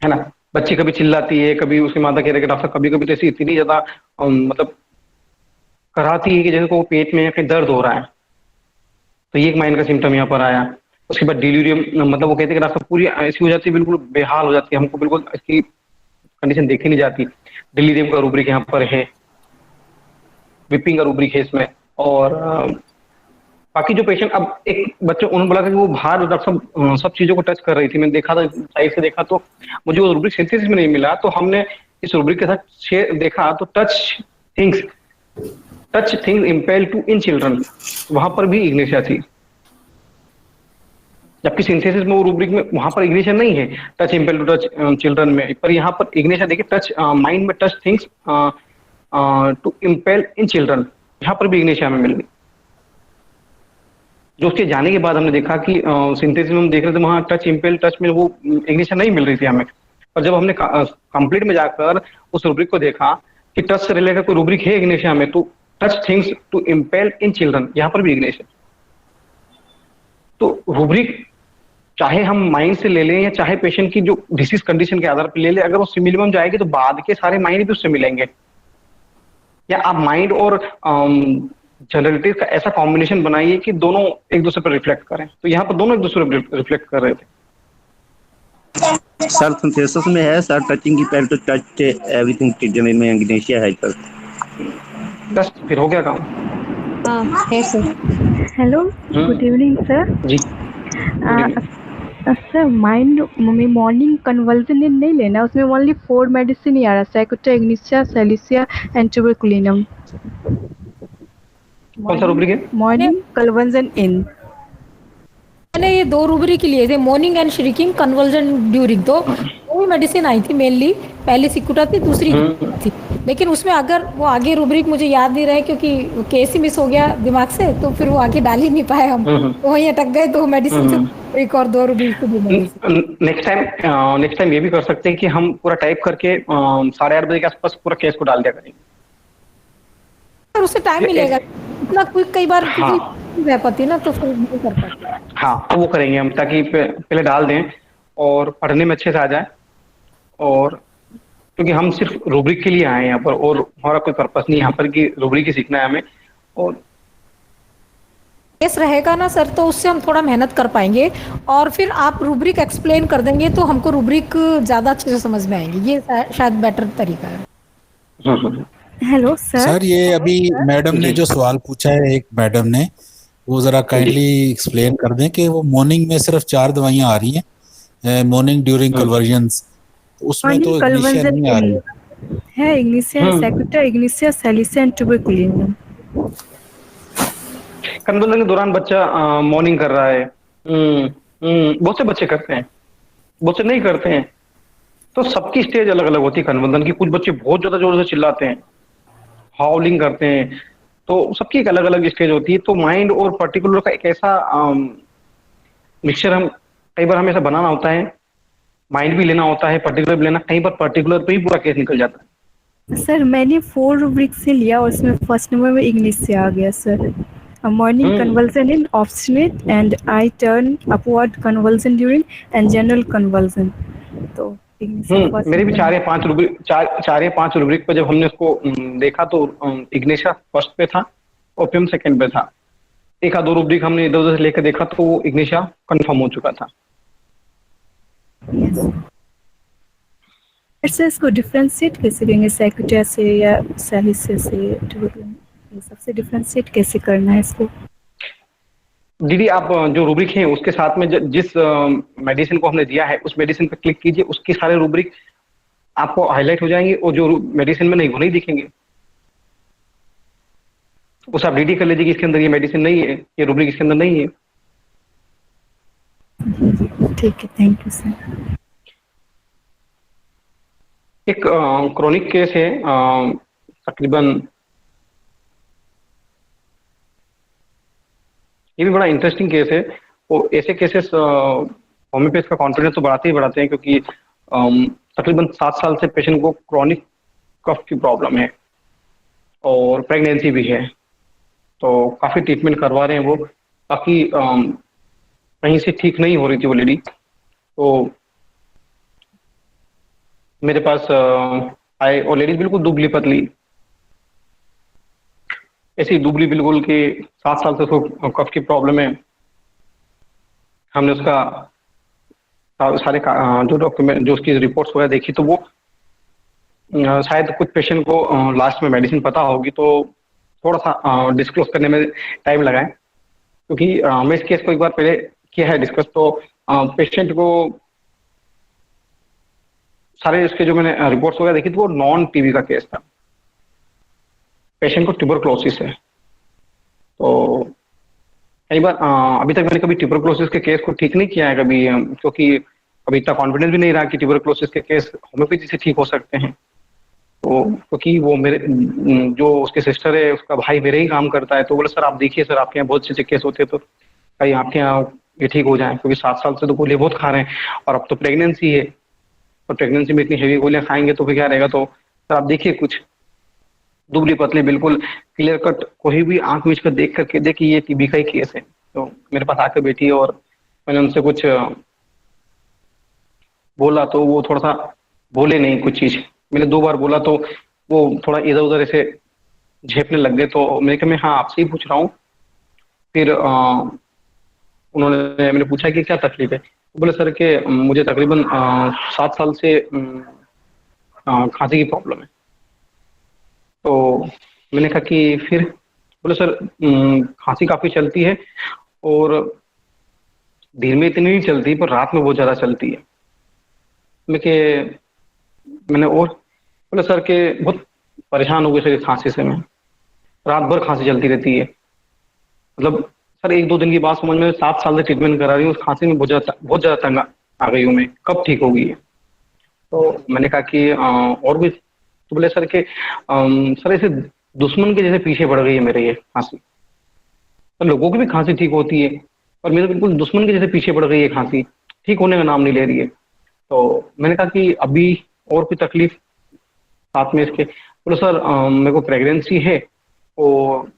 है ना। बच्ची कभी चिल्लाती है, कभी उसकी माता कह रहे कि डॉक्टर कभी कभी तो ऐसी इतनी ज्यादा मतलब कराती है कि जैसे को पेट में कहीं दर्द हो रहा है, तो ये एक माइंड का सिम्टम यहाँ पर आया। उसके बाद डिलीरियम, मतलब वो कहते हैं कि डॉक्टर पूरी ऐसी हो जाती है, बिल्कुल बेहाल हो जाती है, हमको बिल्कुल इसकी कंडीशन देखी नहीं जाती। डिलीरियम का रूब्रिक यहाँ पर है, विपिंग का रूब्रिक है इसमें। और बाकी जो पेशेंट, अब एक बच्चे उन्होंने बोला कि वो बाहर डॉक्टर साहब सब चीजों को टच कर रही थी, मैंने देखा था साइड से देखा तो मुझे वो रूब्रिक सिंथेसिस में नहीं मिला, तो हमने इस रूब्रिक के साथ देखा तो touch things impel to in children, वहां पर भी इग्नेशिया थी। जबकि सिंथेसिस में वो रूब्रिक में वहां पर इग्निशन नहीं है, touch impel to touch children में, पर यहाँ पर इग्निशन देखिए टच माइंड में touch things to impel in children, यहाँ पर भी इग्निशिया में मिल गई। जो उसके जाने के बाद हमने देखा कि सिंथेसिस में हम देख रहे थे वहां टच इम्पेल टच में वो इग्निशन नहीं मिल रही थी हमें, पर जब हमने कंप्लीट में जाकर उस रूब्रिक को देखा कि टच से रिलेटेड कोई रूब्रिक है इग्निशिया में, तो touch things to impel in children, यहाँ पर भी इग्निशन। तो रूब्रिक चाहे हम माइंड से ले लें या चाहे पेशेंट की जो डिसीज कंडीशन के आधार पर ले लें, अगर वो मिनिमम जाएगी तो बाद के सारे माइंड भी उससे मिलेंगे। या आप माइंड और जनरलिटीज का ऐसा कॉम्बिनेशन बनाइए कि दोनों एक दूसरे पर रिफ्लेक्ट करें, तो यहाँ पर दोनों एक दूसरे पर रिफ्लेक्ट कर रहे थे। सर सिंथेसिस में है sir touching impel to touch everything children में इग्निशिया है सर। बस फिर हो गया काम। हाँ है sir. Hello, good evening sir. जी सर माइंड में मॉर्निंग कन्वर्जन नहीं लेना, उसमें ओनली 4 मेडिसिन ही आ रहा है, साइकोटा, इग्निशिया, सेलिसिया एंड ट्यूबरकुलिनम। कौन सा रूब्रिक है? मॉर्निंग कन्वर्जन इन। मैंने ये 2 रूब्रिक लिए थे, morning and shrinking conversion during. तो वही मेडिसिन आई थी मेनली, पहली सिकुटा थी, दूसरी थी। लेकिन उसमें अगर वो आगे रूब्रिक मुझे याद नहीं रहे क्योंकि केस ही मिस हो गया दिमाग से, तो फिर वो आगे डाल ही नहीं पाए हम, तो वहीं अटक गए 2 मेडिसिन से, एक और 2 रूब्रिक से 2 मेडिसिन। नेक्स्ट टाइम ये भी कर सकते हैं कि हम पूरा टाइप करके 8:30 बजे के आसपास पूरा केस को डाल दिया करेंगे। और उससे टाइम मिलेगा इतना क्विक, कई बार हाँ किसी रह पाती ना, तो फिर नहीं कर पाते। हाँ, तो वो करेंगे हम, ताकि पहले डाल दें और पढ़ने में अच्छे से आ जाए। और क्योंकि हम सिर्फ रूब्रिक के लिए आए हैं यहाँ पर, और हमारा कोई पर्पस नहीं यहाँ पर कि रूब्रिक ही सीखना है हमें। और केस रहेगा ना सर, तो उससे हम थोड़ा मेहनत कर पाएंगे, और फिर आप रूब्रिक एक्सप्लेन कर देंगे तो हमको रूब्रिक ज़्यादा अच्छे से समझ में आएंगे। ये शायद बेटर तरीका है। Hello sir. सर, ये अभी मैडम ने जो सवाल पूछा है, एक मैडम ने, वो जरा काइंडली एक्सप्लेन कर दें कि वो मॉर्निंग में सिर्फ 4 दवाइयां आ रही हैं, मॉर्निंग ड्यूरिंग कन्वर्जन्स, उसमें तो इग्निशिया नहीं आ रही है। Ignatia Cicuta, Ignatia Silicea and tuberculin. Convulsion के दौरान बच्चा मॉर्निंग कर रहा है, बहुत से बच्चे करते हैं, बहुत से नहीं करते हैं। तो सबकी स्टेज अलग अलग होती है कन्वर्जन की। कुछ बच्चे बहुत ज्यादा जोर से चिल्लाते हैं, हाउलिंग करते हैं, तो सबकी एक अलग अलग स्टेज होती है। तो माइंड और पर्टिकुलर का एक ऐसा मिक्सचर हम कई बार हमें ऐसा बनाना होता है, माइंड भी लेना होता है, पर्टिकुलर भी लेना। कई बार पर्टिकुलर पे ही पूरा केस निकल जाता है। सर मैंने 4 रूब्रिक से लिया और उसमें फर्स्ट नंबर में इग्निशिया आ गया sir. Morning convulsion in obstinate and I turn upward conversion during and general conversion. तो मेरे भी 4 या 5 रूब्रिक पर जब हमने उसको देखा तो इग्निशिया फर्स्ट पे था, ओपियम सेकंड पे था। 1-2 रूब्रिक हमने इधर उधर से लेकर देखा तो वो इग्निशिया कंफर्म हो चुका था। सर इसको डिफरेंशिएट कैसे करेंगे, सेक्यूटा से या सैलिसिया से, सबसे डिफरेंशिएट कैसे करना है इसको? दीदी, आप जो रूब्रिक है उसके साथ में जिस मेडिसिन को हमने दिया है उस मेडिसिन पर क्लिक कीजिए, उसके सारे रूब्रिक आपको हाईलाइट हो जाएंगे, और जो मेडिसिन में नहीं वो नहीं दिखेंगे। उसे आप डीडी कर लीजिए कि इसके अंदर ये मेडिसिन नहीं है, ये रूब्रिक इसके अंदर नहीं है। ठीक है, थैंक यू सर। एक क्रोनिक केस है, तकरीबन ये भी बड़ा इंटरेस्टिंग केस है। वो ऐसे केसेस होम्योपैथ का कॉन्फिडेंस तो बढ़ाते हैं, क्योंकि तकरीबन 7 साल से पेशेंट को क्रॉनिक कफ की प्रॉब्लम है और प्रेगनेंसी भी है। तो काफी ट्रीटमेंट करवा रहे हैं वो, बाकी कहीं से ठीक नहीं हो रही थी वो लेडी। तो मेरे पास आए, और लेडीज बिल्कुल दुबली पतली, ऐसी दुबली बिल्कुल कि 7 साल से उसको कफ की प्रॉब्लम है। हमने उसका सारे जो डॉक्यूमेंट, जो उसकी रिपोर्ट्स वगैरह देखी, तो वो शायद कुछ पेशेंट को लास्ट में मेडिसिन पता होगी, तो थोड़ा सा डिस्क्लोज करने में टाइम लगा है। क्योंकि मैं इस केस को एक बार पहले किया है डिस्कस, तो पेशेंट को सारे उसके जो मैंने रिपोर्ट्स वगैरह देखी, तो वो नॉन टीबी का केस था। पेशेंट को ट्यूबरक्लोसिस है। तो कई बार अभी तक मैंने कभी ट्यूबरक्लोसिस के केस को ठीक नहीं किया है कभी, क्योंकि अभी इतना कॉन्फिडेंस भी नहीं रहा कि ट्यूबरक्लोसिस के केस होम्योपैथी से ठीक हो सकते हैं। तो क्योंकि वो मेरे जो उसके सिस्टर है, उसका भाई मेरे ही काम करता है, तो बोले सर आप देखिए सर, आपके यहाँ बहुत अच्छे केस होते हैं, तो कहीं आपके यहाँ ये ठीक हो जाए, क्योंकि 7 साल से तो गोलियां बहुत खा रहे हैं, और अब तो प्रेगनेंसी है, और प्रेगनेंसी में इतनी हेवी गोलियां खाएंगे तो फिर क्या रहेगा। तो सर आप देखिए, कुछ दुबली पतली बिल्कुल क्लियर कट, कोई भी आंख मीच कर देख करके देखिए ये टीबी का ही केस है। तो मेरे पास आकर बैठी है, और मैंने उनसे कुछ बोला, तो वो थोड़ा सा बोले नहीं कुछ चीज। मैंने 2 बार बोला तो वो थोड़ा इधर उधर ऐसे झेपने लग गए। तो मैंने कहा मैं हाँ आपसे ही पूछ रहा हूँ। फिर मैंने पूछा कि क्या तकलीफ है, बोले सर के मुझे तकरीबन 7 साल से खांसी की प्रॉब्लम है। तो मैंने कहा कि फिर, बोले सर खांसी काफी चलती है, और दिन में इतनी नहीं चलती, पर रात में बहुत ज्यादा चलती है। मैंने और बोले सर के बहुत परेशान हो गए सर खांसी से, मैं रात भर खांसी चलती रहती है, मतलब सर 1-2 दिन की बात समझ में, 7 साल से ट्रीटमेंट करा रही हूँ, उस खांसी में बहुत ज्यादा तंग आ गई हूँ मैं, कब ठीक होगी ये? तो मैंने कहा कि और भी, तो बोले सर के सर ऐसे दुश्मन के जैसे पीछे पड़ गई है मेरे ये खांसी। तो लोगों की भी खांसी ठीक होती है, और मेरे बिल्कुल दुश्मन के जैसे पीछे पड़ गई है खांसी, ठीक होने का नाम नहीं ले रही है। तो मैंने कहा कि अभी और कोई तकलीफ साथ में इसके? बोले सर मेरे को प्रेगनेंसी है, और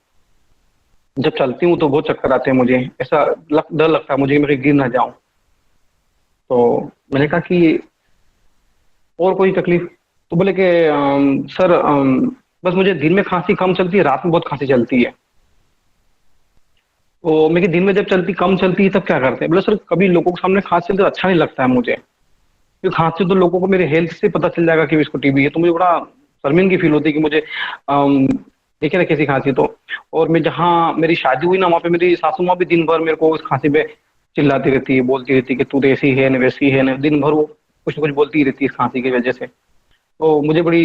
जब चलती हूँ तो बहुत चक्कर आते हैं मुझे, ऐसा डर लगता है मुझे कि मैं कहीं गिर ना जाऊं। तो मैंने कहा कि और कोई तकलीफ? तो बोले कि सर बस मुझे दिन में खांसी कम चलती है, रात में बहुत खांसी चलती है। तो मैं कि दिन में जब कम चलती है तब क्या करते हैं? बोले सर कभी लोगों के सामने खांसी चलती तो अच्छा नहीं लगता है मुझे, क्योंकि खांसी तो लोगों को मेरे हेल्थ से पता चल जाएगा कि इसको टीबी है, तो मुझे बड़ा शर्मिंदगी फील होती है कि मुझे देखे ना कैसी खांसी। तो और मैं जहाँ मेरी शादी हुई ना, वहाँ पे मेरी सासू माँ भी दिन भर मेरे को उस खांसी पे चिल्लाती रहती है, बोलती रहती है कि तू तो ऐसी है न वैसी है न, दिन भर वो कुछ न कुछ बोलती रहती है इस खांसी की वजह से। तो मुझे बड़ी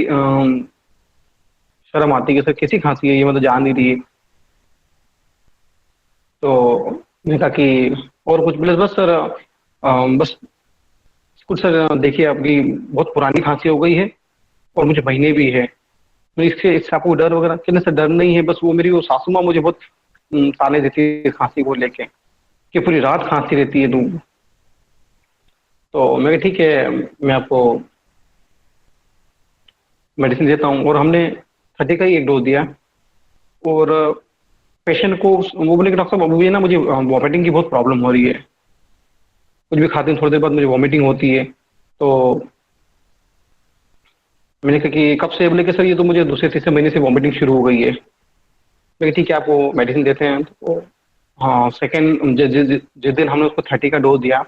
शर्म आती है कि सर कैसी खांसी है ये, मतलब जान नहीं रही है। तो मैंने कहा कि और कुछ? बोले बस सर बस कुछ सर, देखिए आपकी बहुत पुरानी खांसी हो गई है और मुझे महीने भी है, तो इससे आपको डर वगैरह? कहने से डर नहीं है, बस वो मेरी वो सासू माँ मुझे बहुत ताने देती है खांसी को लेके, कि पूरी रात खांसी रहती है तू। तो मैं ठीक है, मैं आपको मेडिसिन देता हूँ। और हमने 30 का ही एक डोज दिया, और पेशेंट को वो बोले कि डॉक्टर साहब मुझे ना, मुझे वॉमिटिंग की बहुत प्रॉब्लम हो रही है, कुछ भी खाते हैं थोड़ी देर बाद मुझे वॉमिटिंग होती है। तो मैंने कहा कि कब से? बोले कि सर ये तो मुझे दूसरे तीसरे महीने से वॉमिटिंग शुरू हो गई है। मैं ठीक है आपको मेडिसिन देते हैं। तो हाँ, सेकेंड जिस दिन हमने उसको 30 का डोज दिया,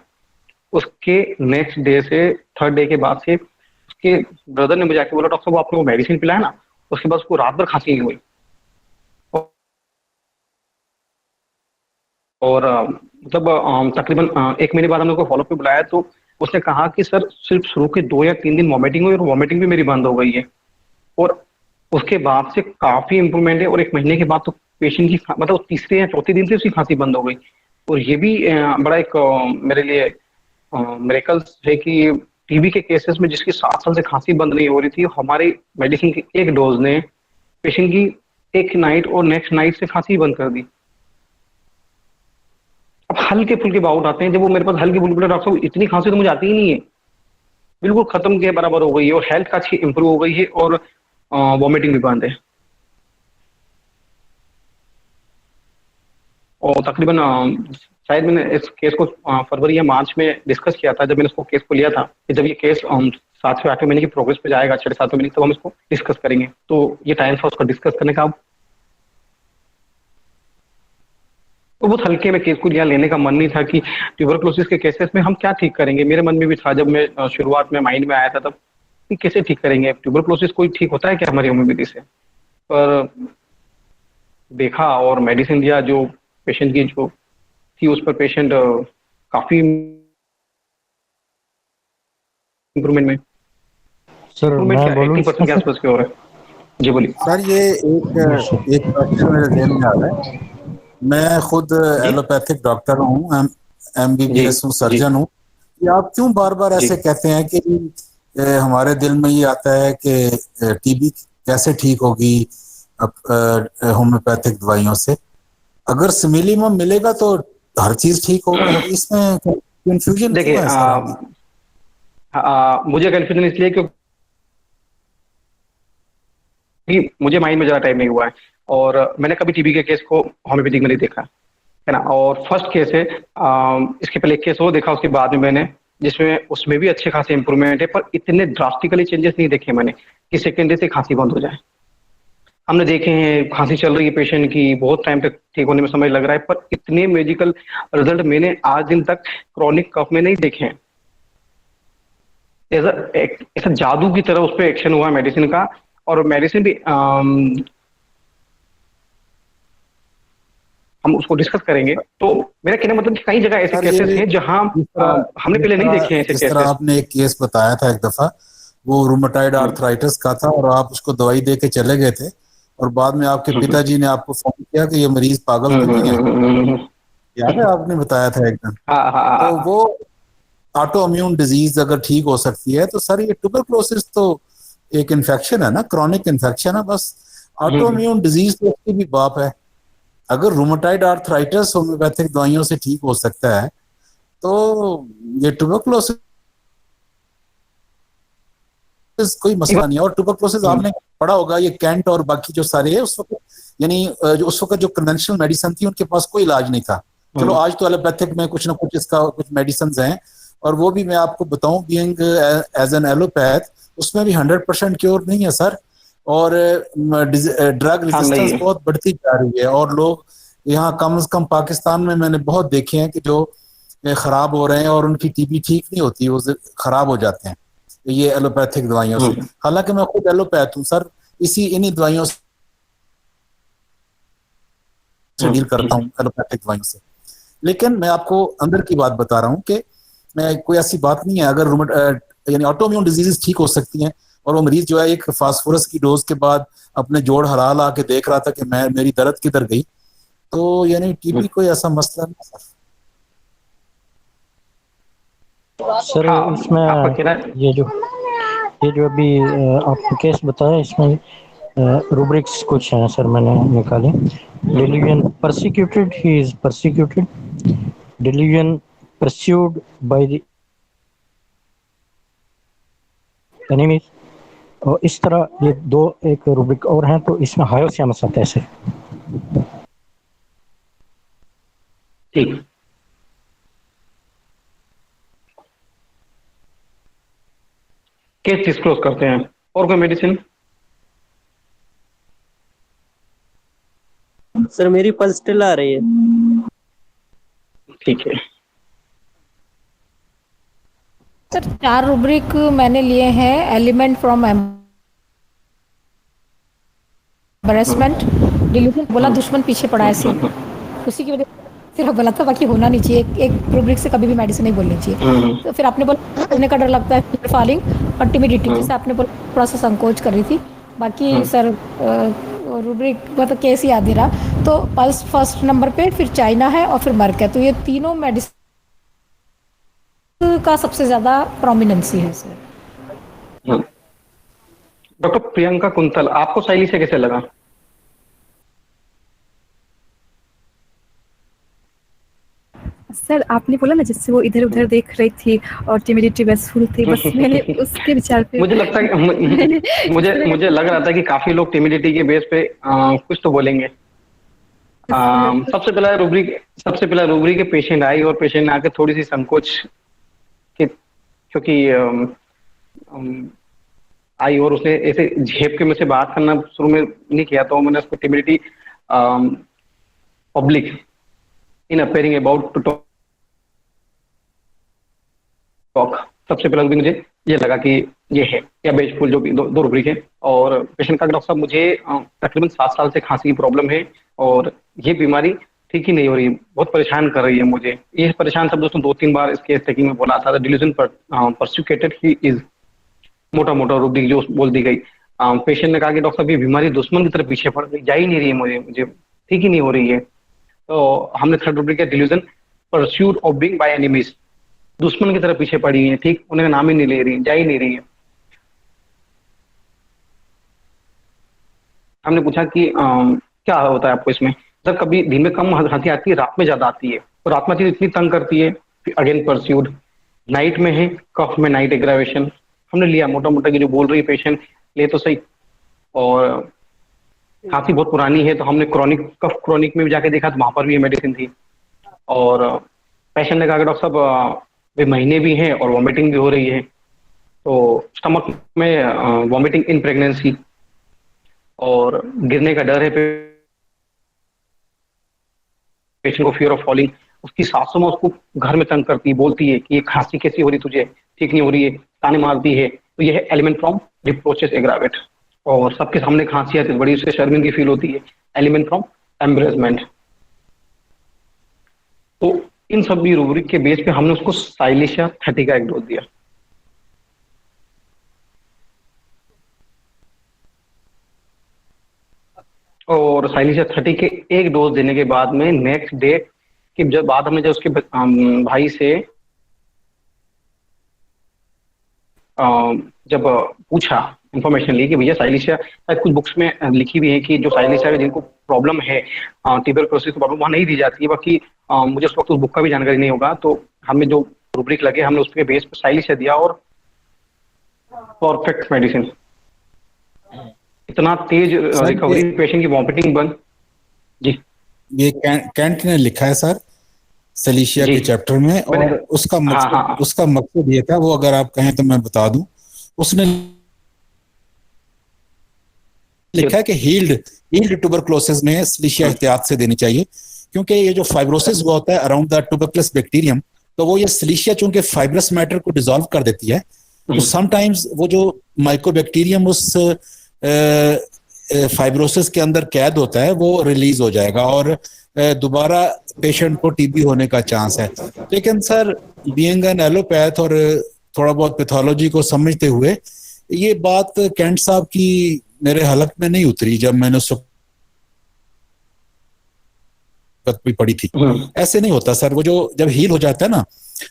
उसके नेक्स्ट डे से, 3rd डे के बाद से उसके ब्रदर ने मुझे आके बोला डॉक्टर साहब आपने वो मेडिसिन पिलाया ना, उसके बाद उसको रात भर खांसी नहीं हुई। और मतलब तकरीबन 1 महीने बाद हमने उसको फॉलोअप पे बुलाया, तो उसने कहा कि सर सिर्फ शुरू के 2 या 3 दिन वॉमिटिंग हुई, और वॉमिटिंग भी मेरी बंद हो गई है, और उसके बाद से काफी इंप्रूवमेंट है, और 1 महीने के बाद तो पेशेंट की मतलब तीसरे या चौथे दिन से उसकी खांसी बंद हो गई। और ये भी बड़ा एक मेरे लिए मिरेकल्स है कि टीबी के केसेस में जिसकी 7 साल से खांसी बंद नहीं हो रही थी, हमारे मेडिसिन के एक डोज ने पेशेंट की एक नाइट और नेक्स्ट नाइट से खांसी बंद कर दी। अब हल्के फुल्के बाउट आते हैं, जब वो मेरे पास हल्के फुल्के, डॉक्टर साहब इतनी खांसी तो मुझे आती ही नहीं है, बिल्कुल खत्म के बराबर हो गई है, और हेल्थ का अच्छी इंप्रूव हो गई है, और वॉमिटिंग भी बंद है। और तकरीबन शायद मैंने इस केस को फरवरी या मार्च में डिस्कस किया था, जब मैंने इसको केस को लिया था, कि जब ये केस 7 से 8 महीने की प्रोग्रेस पे जाएगा, 6-7 महीने, तब हम इसको डिस्कस करेंगे। तो ये टाइम था उसको डिस्कस करने का। तो बहुत हल्के में केस को लिया, लेने का मन नहीं था कि ट्यूबरक्लोसिस के केसेस में हम क्या ठीक करेंगे। मेरे मन में भी था, जब मैं शुरुआत में माइंड में आया था तब, कि कैसे ठीक करेंगे ट्यूबरक्लोसिस, कोई ठीक होता है क्या हमारी होम्योपैथी से? पर देखा और मेडिसिन दिया, जो पेशेंट की जो थी उस पर पेशेंट काफी इंप्रूवमेंट में, सर मैं बोलूं 80% के आसपास के हो रहे हैं। जी बोलिए सर। ये एक क्वेश्चन मेरे ध्यान में आ रहा है। मैं खुद एलोपैथिक डॉक्टर हूँ, MBBS हूँ, सर्जन हूँ। कि आप क्यों बार बार ऐसे कहते हैं कि हमारे दिल में ये आता है कि टीबी कैसे ठीक होगी होम्योपैथिक दवाइयों से? अगर सिमिलीमम मिलेगा तो हर चीज ठीक होगा, इसमें कंफ्यूजन? देखिए मुझे कंफ्यूजन इसलिए क्योंकि मुझे माइंड में ज्यादा टाइम नहीं हुआ है, और मैंने कभी टीबी के केस को होम्योपैथिक में नहीं देखा है ना। और फर्स्ट केस है, इसके पहले एक केस वो देखा, उसके बाद में मैंने, जिसमें उसमें भी अच्छे खासे इंप्रूवमेंट है, पर इतने ड्रास्टिकली चेंजेस नहीं देखे मैंने कि सेकेंड डे से खांसी बंद हो जाए। हमने देखे हैं खांसी चल रही है पेशेंट की, बहुत टाइम तक ठीक होने में समय लग रहा है, पर इतने मेडिकल रिजल्ट मैंने आज दिन तक क्रॉनिक कफ में नहीं देखे हैं। ऐसा जादू की तरह उस पर एक्शन हुआ मेडिसिन का, और मेडिसिन भी हम उसको डिस्कस करेंगे। तो मेरा कहने मतलब कि कई जगह ऐसे केसेस हैं जहां हमने पहले नहीं देखे हैं ऐसे केसेस। आपने एक केस बताया था एक दफा, वो रूमेटॉइड आर्थराइटिस का था, और आप उसको दवाई दे के चले गए थे, और बाद में आपके पिताजी ने आपको फोन किया कि ये मरीज पागल तो नहीं है, याद है आपने बताया था एकदम। तो वो ऑटो इम्यून डिजीज अगर ठीक हो सकती है तो सर ये ट्यूबरकुलोसिस तो एक इन्फेक्शन है ना, क्रॉनिक इन्फेक्शन है बस। ऑटो इम्यून डिजीज तो उसकी भी बाप है। अगर रूमेटाइड आर्थराइटिस होम्योपैथिक दवाइयों से ठीक हो सकता है तो ये ट्यूबरकुलोसिस कोई मसला नहीं है। और ट्यूबरकुलोसिस आपने पढ़ा होगा, ये कैंट और बाकी जो सारे है उस वक्त, यानी जो उस वक्त जो कन्वेंशनल मेडिसिन थी उनके पास कोई इलाज नहीं था। चलो आज तो एलोपैथिक में कुछ ना कुछ इसका कुछ मेडिसिन हैं, और वो भी मैं आपको बताऊं बीइंग एज एन एलोपैथ उसमें भी 100% क्योर नहीं है सर। और ड्रग रेजिस्टेंस बहुत बढ़ती जा रही है, और लोग यहाँ कम से कम पाकिस्तान में मैंने बहुत देखे हैं कि जो खराब हो रहे हैं और उनकी टीबी ठीक नहीं होती, वो खराब हो जाते हैं ये एलोपैथिक दवाइयों से। हालांकि मैं खुद एलोपैथ हूँ सर, इन्हीं दवाइयों से डील करता हूँ, एलोपैथिक दवाइयों से। लेकिन मैं आपको अंदर की बात बता रहा हूँ कि मैं कोई ऐसी बात नहीं है। अगर यानी ऑटोइम्यून डिजीजेस ठीक हो सकती हैं, और वो मरीज जो है एक फास्फोरस की डोज के बाद अपने जोड़ हरा ला के देख रहा था कि मेरी दर्द किधर गई, तो यानी टीबी कोई ऐसा मसला नहीं सर। सर इसमें ये जो अभी आपने केस बताया इसमें रूब्रिक्स कुछ हैं सर, मैंने निकाले। Delusion persecuted, he is persecuted, delusion pursued by the enemies, और इस तरह ये दो एक रूब्रिक और हैं। तो इसमें हायोसियामस आता है सर। ठीक, केस डिस्क्लोज करते हैं। और कोई मेडिसिन? सर मेरी पल्स स्टिल आ रही है। ठीक है सर 4 रूब्रिक मैंने लिए हैं। एलिमेंट फ्रॉम एम्बैरेसमेंट, डिल्यूजन बोला दुश्मन पीछे पड़ा है सिर्फ, उसी की वजह से सिर्फ बोला था, बाकी होना नहीं चाहिए। एक रूब्रिक से कभी भी मेडिसिन नहीं बोलनी चाहिए। तो फिर आपने बोला करने का डर लगता है, फिर फॉलिंग और टिमिडिटी, जैसे आपने बोला थोड़ा सा संकोच कर रही थी। बाकी सर रूब्रिक मतलब केस याद नहीं रहा। तो पल्स फर्स्ट नंबर पे, फिर चाइना है और फिर मर्क है। तो ये तीनों मेडिसिन का सबसे ज्यादा प्रोमिनेंसी है सर। डॉक्टर प्रियंका कुंतल, आपको शैली से कैसे लगा? सर आपने बोला ना जिससे वो इधर उधर देख रही थी और टिमिडिटी बेसफुल थी, बस मैंने उसके विचार पे मुझे लगता है मुझे लग रहा था कि काफी लोग टिमिडिटी के बेस पे कुछ तो बोलेंगे। सबसे पहला रूब्रिक के पेशेंट आई, और पेशेंट ने आके थोड़ी सी संकोच कि क्योंकि आई और उसने ऐसे झेप के मुझसे बात करना शुरू में नहीं किया, तो मैंने उसको timidity public in appearing about to talk, सबसे पहले भी मुझे ये लगा कि ये है या बेजफुल, जो भी दो रूब्रिक है। और पेशेंट का डॉक्टर साहब मुझे तकरीबन 7 साल से खांसी की प्रॉब्लम है, और ये बीमारी ठीक ही नहीं हो रही, बहुत परेशान कर रही है मुझे। ये परेशान सब दोस्तों 2-3 बार इसके टेकिंग में बोला था। डिल्यूजन परसिक्यूटेड ही इज, मोटा रूब्रिक जो बोल दी गई। पेशेंट ने कहा कि डॉक्टर साहब ये बीमारी दुश्मन की तरफ पीछे पड़ गई, जा ही नहीं रही है, मुझे ठीक ही नहीं हो रही है। तो हमने थर्ड रूब्रिक किया, delusion pursued of being by enemies, दुश्मन की तरफ पीछे पड़ी है, ठीक, उन्हें नाम ही नहीं ले रही, जा ही नहीं रही है। हमने पूछा कि क्या होता है आपको इसमें? सर कभी दिन में कम हंसी आती है, रात में ज्यादा आती है, और रात में इतनी तंग करती है। अगेन परस्यूड, नाइट में है, कफ में नाइट एग्रावेशन। हमने लिया मोटा की जो बोल रही है पेशेंट, ले तो सही, और खांसी बहुत पुरानी है, तो हमने क्रॉनिक में भी जाके देखा, तो वहां पर भी ये मेडिसिन थी। और पेशेंट ने कहा कि डॉक्टर साहब वे महीने भी हैं और वॉमिटिंग भी हो रही है, तो स्टमक में वॉमिटिंग इन प्रेगनेंसी, और गिरने का डर है पेशेंट को, फियर ऑफ फॉलिंग। उसकी सासू में उसको घर में तंग करती, बोलती है कि ये खांसी कैसी हो रही तुझे, ठीक नहीं हो रही है, ताने मारती है। तो यह है एलिमेंट फ्रॉम रिप्रोचेस एग्रावेट, और सबके सामने खांसी आती है, बड़ी उससे शर्मिंदगी फील होती है, एलिमेंट फ्रॉम एम्ब्रेसमेंट। तो इन सभी रूब्रिक के बेस पे हमने उसको साइलिशिया 30 का एक डोज दिया। और साइलिशिया 30 के एक डोज देने के बाद में नेक्स्ट डे की जब बात हमने जब उसके भाई से जब पूछा, इंफॉर्मेशन ली कि भैया साइलिशिया, कुछ बुक्स में लिखी भी है कि जो साइलिशिया जिनको प्रॉब्लम है, ट्यूबरकुलोसिस की प्रॉब्लम, वहाँ नहीं दी जाती है। बाकी मुझे उस वक्त उस बुक का भी जानकारी नहीं होगा, तो हमें जो रूब्रिक लगे हमने उसके बेस पर साइलिशिया दिया और परफेक्ट मेडिसिन, इतना तेज रिकवरी, पेशेंट की वॉमिटिंग बंद। जी, ये कैंट ने लिखा है सर सलीशिया के चैप्टर में, और उसका मकसद उसका मकसद ये था, वो अगर आप कहें तो मैं बता दूं, उसने लिखा है कि हील्ड ट्यूबरकुलोसिस में सलीशिया एहतियात से देनी चाहिए, क्योंकि ये जो फाइब्रोसिस हुआ होता है अराउंड द ट्यूबरकुलस बैक्टीरियम, तो वो ये सलीशिया चूंकि फाइब्रस मैटर को डिसॉल्व कर देती है, तो समटाइम्स वो जो माइकोबैक्टीरियम उस फाइब्रोसिस के अंदर कैद होता है वो रिलीज हो जाएगा और दोबारा पेशेंट को टीबी होने का चांस है। लेकिन सर बीइंग एन एलोपैथ और थोड़ा बहुत पैथोलॉजी को समझते हुए ये बात कैंट साहब की मेरे हलक में नहीं उतरी जब मैंने उस भी पड़ी थी। ऐसे नहीं होता सर, वो जो जब हील हो जाता है ना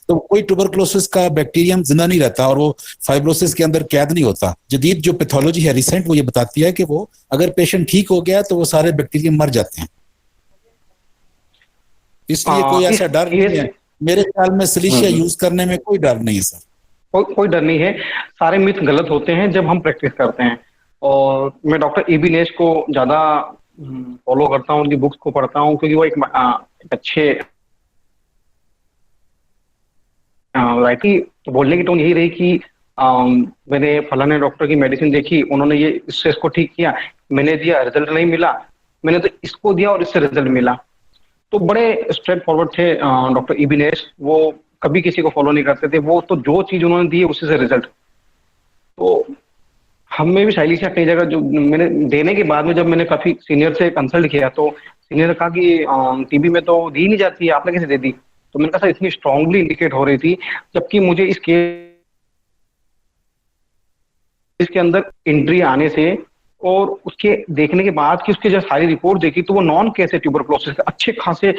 तो कोई ट्यूबरकुलोसिस का बैक्टीरियम जिंदा नहीं रहता और वो फाइब्रोसिस के अंदर कैद नहीं होता। जदीद जो पैथोलॉजी है रिसेंट वो ये बताती है कि वो अगर पेशेंट ठीक हो गया तो वो सारे बैक्टीरियम मर जाते हैं, इसलिए कोई ऐसा डर नहीं है। मेरे ख्याल में सलीशिया यूज करने में कोई डर नहीं है सर, कोई डर नहीं है। सारे मिथ गलत होते हैं जब हम प्रैक्टिस करते हैं, और मैं डॉक्टर ईबी नेश को ज्यादा फॉलो करता हूँ, उनकी बुक्स को पढ़ता हूँ, क्योंकि वो एक अच्छे राइटी बोलने की टोन यही रही कि मैंने फलाने डॉक्टर की मेडिसिन देखी, उन्होंने ये इससे इसको ठीक किया, मैंने दिया रिजल्ट नहीं मिला, मैंने तो इसको दिया और इससे रिजल्ट मिला। तो बड़े स्ट्रेट फॉरवर्ड थे डॉक्टर ईबी नेश, वो कभी किसी को फॉलो नहीं करते थे, वो तो जो चीज उन्होंने दी है उसी से रिजल्ट। तो हमें भी साइलिशिया कई जगह जो मैंने देने के बाद में जब मैंने काफी सीनियर से कंसल्ट किया तो सीनियर ने कहा कि टीबी में तो दी नहीं जाती है, आपने कैसे दे दी? तो मैंने कहा सर इतनी स्ट्रांगली इंडिकेट हो रही थी, जबकि मुझे इसके अंदर एंट्री आने से और उसके देखने के बाद कि उसके जब सारी रिपोर्ट देखी तो वो नॉन केस है ट्यूबरकुलोसिस के, अच्छे खासे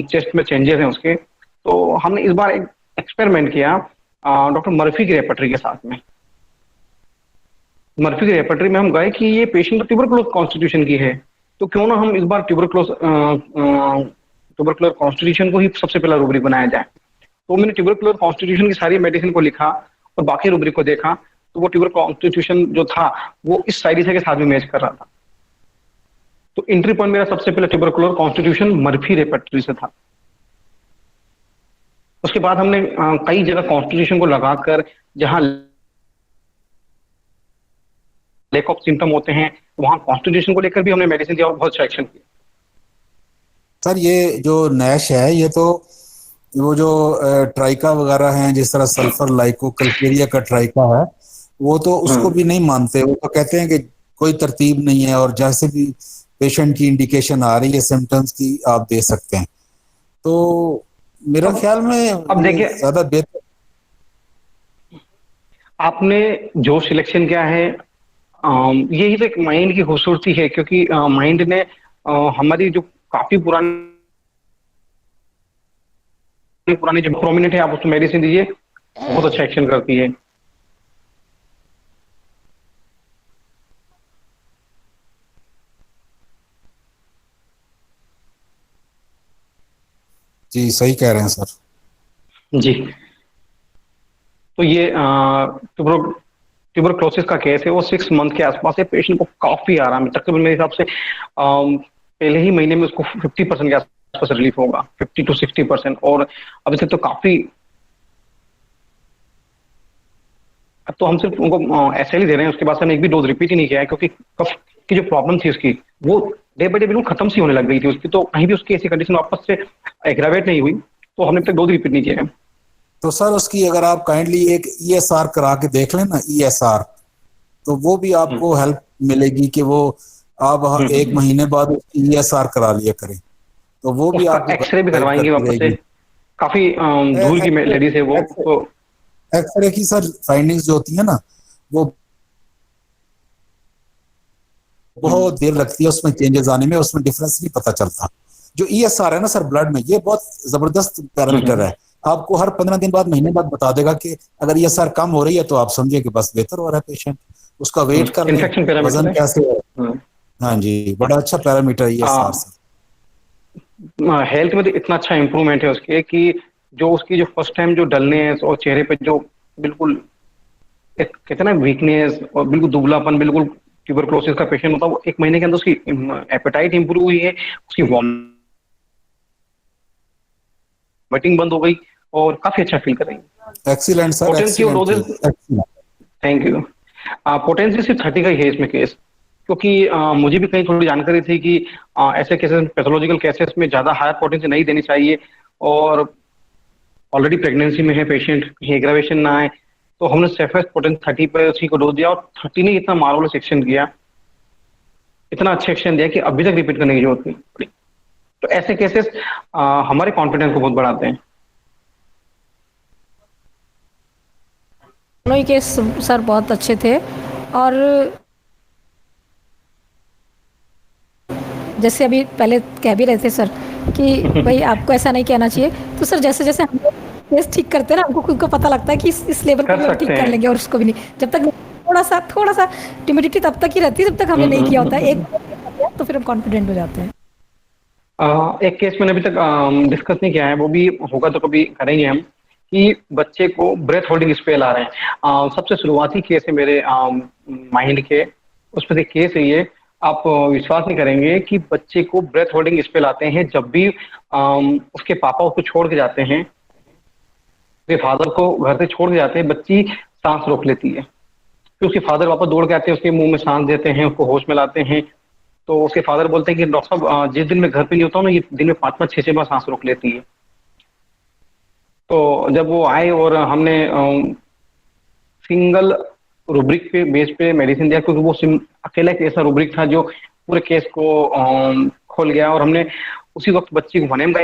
चेस्ट में चेंजेस हैं उसके। तो हमने इस बार एक एक्सपेरिमेंट किया डॉक्टर मर्फी की रेपर्टरी के साथ में। मर्फी की रेपर्टरी में हम गए कि ये पेशेंट तो ट्यूबरकुलोस कॉन्स्टिट्यूशन की है, तो क्यों ना हम इस बार ट्यूबरकुलर कॉन्स्टिट्यूशन को ही सबसे पहला रूब्रिक बनाया जाए। तो मैंने ट्यूबरकुलर कॉन्स्टिट्यूशन की सारी मेडिसिन को लिखा और बाकी रूब्रिक को देखा, तो वो ट्यूबर कॉन्स्टिट्यूशन जो था वो इस साइलिशिया के साथ भी मैच कर रहा था। तो एंट्री पॉइंट मेरा सबसे पहले ट्यूबरकुलर कॉन्स्टिट्यूशन मर्फी रेपर्टरी से था। उसके बाद हमने कई जगह कॉन्स्टिट्यूशन को लगाकर जहां लैक ऑफ सिम्टम होते हैं वहां कॉन्स्टिट्यूशन को लेकर भी हमने मेडिसिन दिया और बहुत अच्छा एक्शन किया। सर ये जो नैश है ये तो वो जो ट्राइका वगैरह हैं, जिस तरह सल्फर लाइकोकल्केरिया का ट्राइका है, वो तो उसको भी नहीं मानते। वो तो कहते हैं कि कोई तरतीब नहीं है और जैसे भी पेशेंट की इंडिकेशन आ रही है सिम्टम्स की आप दे सकते हैं। तो मेरा ख्याल में अब देखिए ज्यादा बेहतर आपने जो सिलेक्शन किया है, यही तो एक माइंड की खूबसूरती है, क्योंकि माइंड ने हमारी जो काफी पुरानी जो प्रोमिनेंट है, आप उसको मेडिसिन दीजिए बहुत अच्छा एक्शन करती है। जी सही कह रहे हैं सर जी। तो ये ट्यूबरकुलोसिस का केस है, वो 6 मंथ के आसपास है। पेशेंट को काफी आराम है, तकरीबन मेरे हिसाब से पहले ही महीने में उसको 50% के आसपास रिलीफ होगा, 50 to 60%। और अभी तक तो काफी, अब तो हम सिर्फ उनको ऐसे ही दे रहे हैं, उसके बाद से एक भी डोज रिपीट ही नहीं किया है, क्योंकि कफ की जो प्रॉब्लम थी उसकी वो डे बाई डे बिल्कुल खत्म सी होने लग गई थी उसकी, तो कहीं भी उसकी ऐसी कंडीशन वापस से एग्रावेट नहीं हुई, तो हमने अब तक डोज रिपीट नहीं किया है। तो सर उसकी अगर आप काइंडली एक ESR करा के देख लें ना, ESR, तो वो भी आपको हेल्प मिलेगी कि वो आप 1 महीने बाद ESR करा लिया करें, तो वो भी आप एक्सरे भी करवाएंगे वापस से, काफी दूर की लेडीज है वो। तो एक्सरे की सर फाइंडिंग्स जो होती है ना वो बहुत देर लगती है उसमें चेंजेस आने में, उसमें डिफरेंस नहीं पता चलता। जो ESR है ना सर ब्लड में, ये बहुत जबरदस्त पैरामीटर है, आपको हर 15 दिन बाद, महीने बाद बता देगा कि अगर ESR कम हो रही है तो आप समझिए कि बस बेहतर हो रहा है पेशेंट, उसका वेट कर लें, वजन कैसे है। हाँ जी, बड़ा अच्छा पैरामीटर ESR सर। हेल्थ में तो इतना अच्छा इम्प्रूवमेंट है उसके कि जो उसकी जो फर्स्ट टाइम जो डलनेस और चेहरे पे जो बिल्कुल कहते ना वीकनेस और बिल्कुल दुबलापन, बिल्कुल ट्यूबरक्लोसिस का पेशेंट होता है, वो 1 महीने के अंदर उसकी एपेटाइट इंप्रूव हुई है, उसकी वॉमिटिंग बंद हो गई और काफी अच्छा फील कर रही है। Excellent sir, thank you. Potency सिर्फ 30 का ही है इसमें केस, क्योंकि मुझे भी कहीं थोड़ी जानकारी थी कि ऐसे केसेस, पैथोलॉजिकल केसेस में ज्यादा हायर पोटेंसी नहीं देनी चाहिए, और ऑलरेडी प्रेगनेंसी में है पेशेंट, कहीं एग्रावेशन ना आए, तो हमने सेफेस्ट पोटेंसी 30 पर उसी को डोज दिया, और 30 ने इतना मार्वलस एक्शन किया, इतना अच्छा एक्शन दिया कि अभी तक रिपीट करने की जरूरत नहीं पड़ी। तो ऐसे केसेस हमारे कॉन्फिडेंस को बहुत बढ़ाते हैं। दोनों ही केस सर बहुत अच्छे थे, और जैसे अभी पहले कह भी रहे थे सर कि भाई आपको ऐसा नहीं कहना चाहिए, तो सर जैसे जैसे हम केस ठीक करते हैं ना, हमको खुद को पता लगता है कि इस लेवल को हम ठीक कर लेंगे, और उसको भी नहीं, जब तक थोड़ा सा टिमिडिटी तब तक ही रहती है जब तक हमने नहीं किया होता है, एक तो फिर हम कॉन्फिडेंट हो जाते हैं। एक केस मैंने अभी तक डिस्कस नहीं किया है, वो भी होगा तो कभी करेंगे हम, कि बच्चे को ब्रेथ होल्डिंग स्पेल आ रहे हैं। सबसे शुरुआती केस है मेरे माइंड के, उसमें से केस है ये, आप विश्वास नहीं करेंगे कि बच्चे को ब्रेथ होल्डिंग स्पेल आते हैं जब भी उसके पापा उसको छोड़ के जाते हैं, उसके फादर को घर से छोड़ के जाते हैं, बच्ची सांस रोक लेती है, फिर उसके फादर वापस दौड़ के आते हैं, उसके मुंह में सांस देते हैं, उसको होश में लाते हैं, तो उसके फादर बोलते हैं कि डॉक्टर साहब जिस दिन मैं घर पे नहीं होता हूँ ना, ये दिन में 5-5, 6-6 बार सांस रोक लेती है। तो जब वो आए और हमने सिंगल रूब्रिक पे बेस पे मेडिसिन दिया, क्योंकि वो अकेला एक ऐसा रूब्रिक था जो पूरे केस को खोल गया, और हमने उसी वक्त बच्ची को वनेम का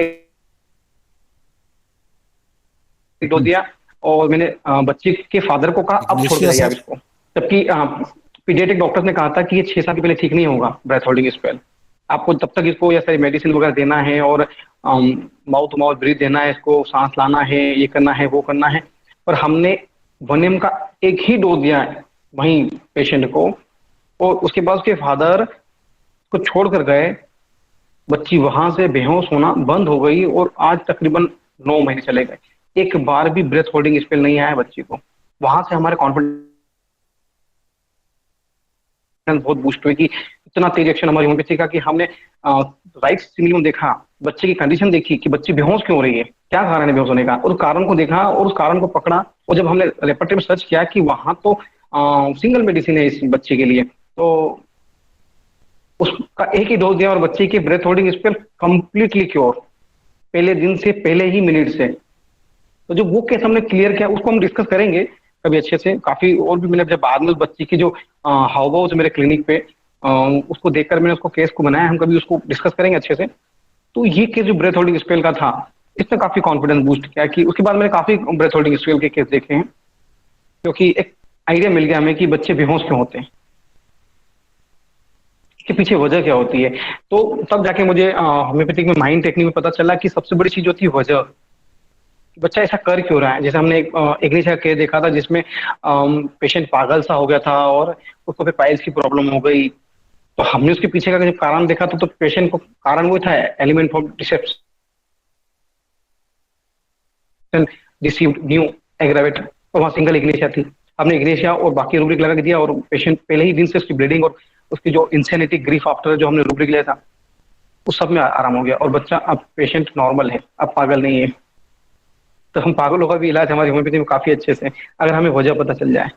डोज दिया, और मैंने बच्ची के फादर को कहा अब छोड़ दिया इसको, जबकि पीडियाट्रिक डॉक्टर्स ने कहा था कि ये 6 साल के पहले ठीक नहीं होगा ब्रेथ होल्डिंग स्पेल, आपको तब तक इसको ये सारी मेडिसिन वगैरह देना है, और माउथ टू माउथ ब्रीथ देना है, इसको सांस लाना है, ये करना है, वो करना है। पर हमने वनेम का एक ही डोज दिया है वहीं पेशेंट को, और उसके बाद उसके फादर को छोड़कर गए, बच्ची वहां से बेहोश होना बंद हो गई, और आज तकरीबन 9 महीने चले गए, एक बार भी ब्रेथ होल्डिंग स्पेल नहीं आया बच्ची को। वहां से हमारे कॉन्फिडेंस बहुत बूस्ट हुई कि इतना तेज एक्शन हमारी होम्योपैथी का, कि हमने राइट सिम्पटम देखा, बच्चे की कंडीशन देखी कि बच्ची बेहोश क्यों हो रही है, क्या कारण है बेहोश होने का, और कारण को देखा और उस कारण को पकड़ा, और जब हमने रेपर्टरी में सर्च किया कि वहां तो सिंगल मेडिसिन है इस बच्चे के लिए, तो उसका एक ही डोज दिया और बच्चे की breath holding spell completely cure, पहले दिन से, पहले ही मिनट से। तो जो वो केस हमने क्लियर किया उसको हम डिस्कस करेंगे कभी अच्छे से, काफी और भी मैंने जब बाद में उस बच्ची की जो हाव भाव मेरे क्लिनिक पे उसको देखकर मैंने उसको केस को बनाया, हम कभी उसको डिस्कस करेंगे अच्छे से। तो ये केस जो ब्रेथ होल्डिंग स्पेल का था, इसने काफी कॉन्फिडेंस बूस्ट किया, कि उसके बाद मैंने काफी ब्रेथ होल्डिंग स्पेल के केस देखे हैं, क्योंकि एक आइडिया मिल गया हमें कि बच्चे बेहोश क्यों होते हैं, इसके पीछे वजह क्या होती है। तो तब जाके मुझे होम्योपैथिक में माइंड टेक्निक में पता चला कि सबसे बड़ी चीज होती है वजह, बच्चा ऐसा कर क्यों रहा है। जैसे हमने एक इग्निशिया केस देखा था जिसमें पेशेंट पागल सा हो गया था और उसको फिर पाइल्स की प्रॉब्लम हो गई, तो हमने उसके पीछे का जब कारण देखा तो पेशेंट को कारण वो था element of deception received new aggravate, तो वहाँ सिंगल इग्निशिया थी, हमने इग्निशिया और बाकी रूब्रिक लगा के दिया, और पेशेंट पहले ही दिन से उसकी ब्लीडिंग और उसकी जो इंसेनिटी ग्रीफ आफ्टर जो हमने रूब्रिक लिया था उस सब में आराम हो गया, और बच्चा अब पेशेंट नॉर्मल है, अब पागल नहीं है। तो हम पागलों का भी इलाज हमारी होम्योपैथी में काफी अच्छे से, अगर हमें वजह पता चल जाए।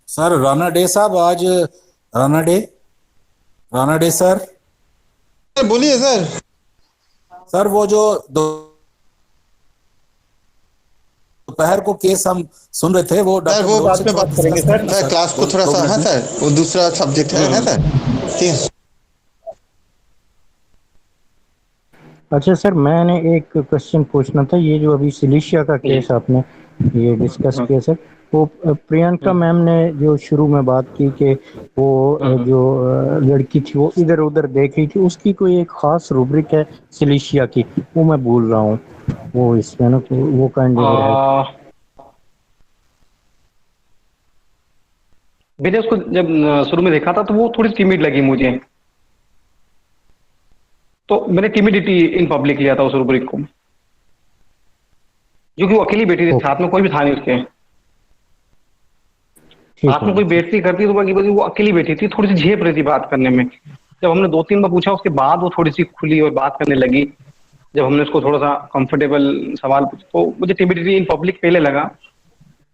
सर राणा डे साहब, आज राणा डे सर बोलिए सर। सर वो जो दोपहर को केस हम सुन रहे थे, वो सर वो बाद में बात करेंगे सर, क्लास को थोड़ा सा है सर, वो दूसरा सब्जेक्ट है सर, ठीक है। अच्छा सर, मैंने एक क्वेश्चन पूछना था, ये जो अभी सिलिशिया का केस आपने ये डिस्कस किया सर, वो प्रियंका मैम ने जो शुरू में बात की कि वो जो लड़की थी वो इधर उधर देख रही थी, उसकी कोई एक खास रूब्रिक है सिलिशिया की, वो मैं भूल रहा हूँ, वो इसमें ना वो काइंड मैंने उसको जब शुरू में देखा था तो वो थोड़ी टिमिड लगी मुझे, तो मैंने टिमिडिटी इन पब्लिक लिया था उस रूब्रिक को, क्योंकि वो अकेली बैठी थी, साथ में कोई भी था नहीं उसके, साथ में कोई बैठती करती तो बाकी वो अकेली बैठी थी, थोड़ी सी झेप रही थी बात करने में। जब हमने 2-3 बार पूछा उसके बाद वो थोड़ी सी खुली और बात करने लगी, जब हमने उसको थोड़ा सा कंफर्टेबल सवाल पूछा तो मुझे टिमिडिटी इन पब्लिक पहले लगा,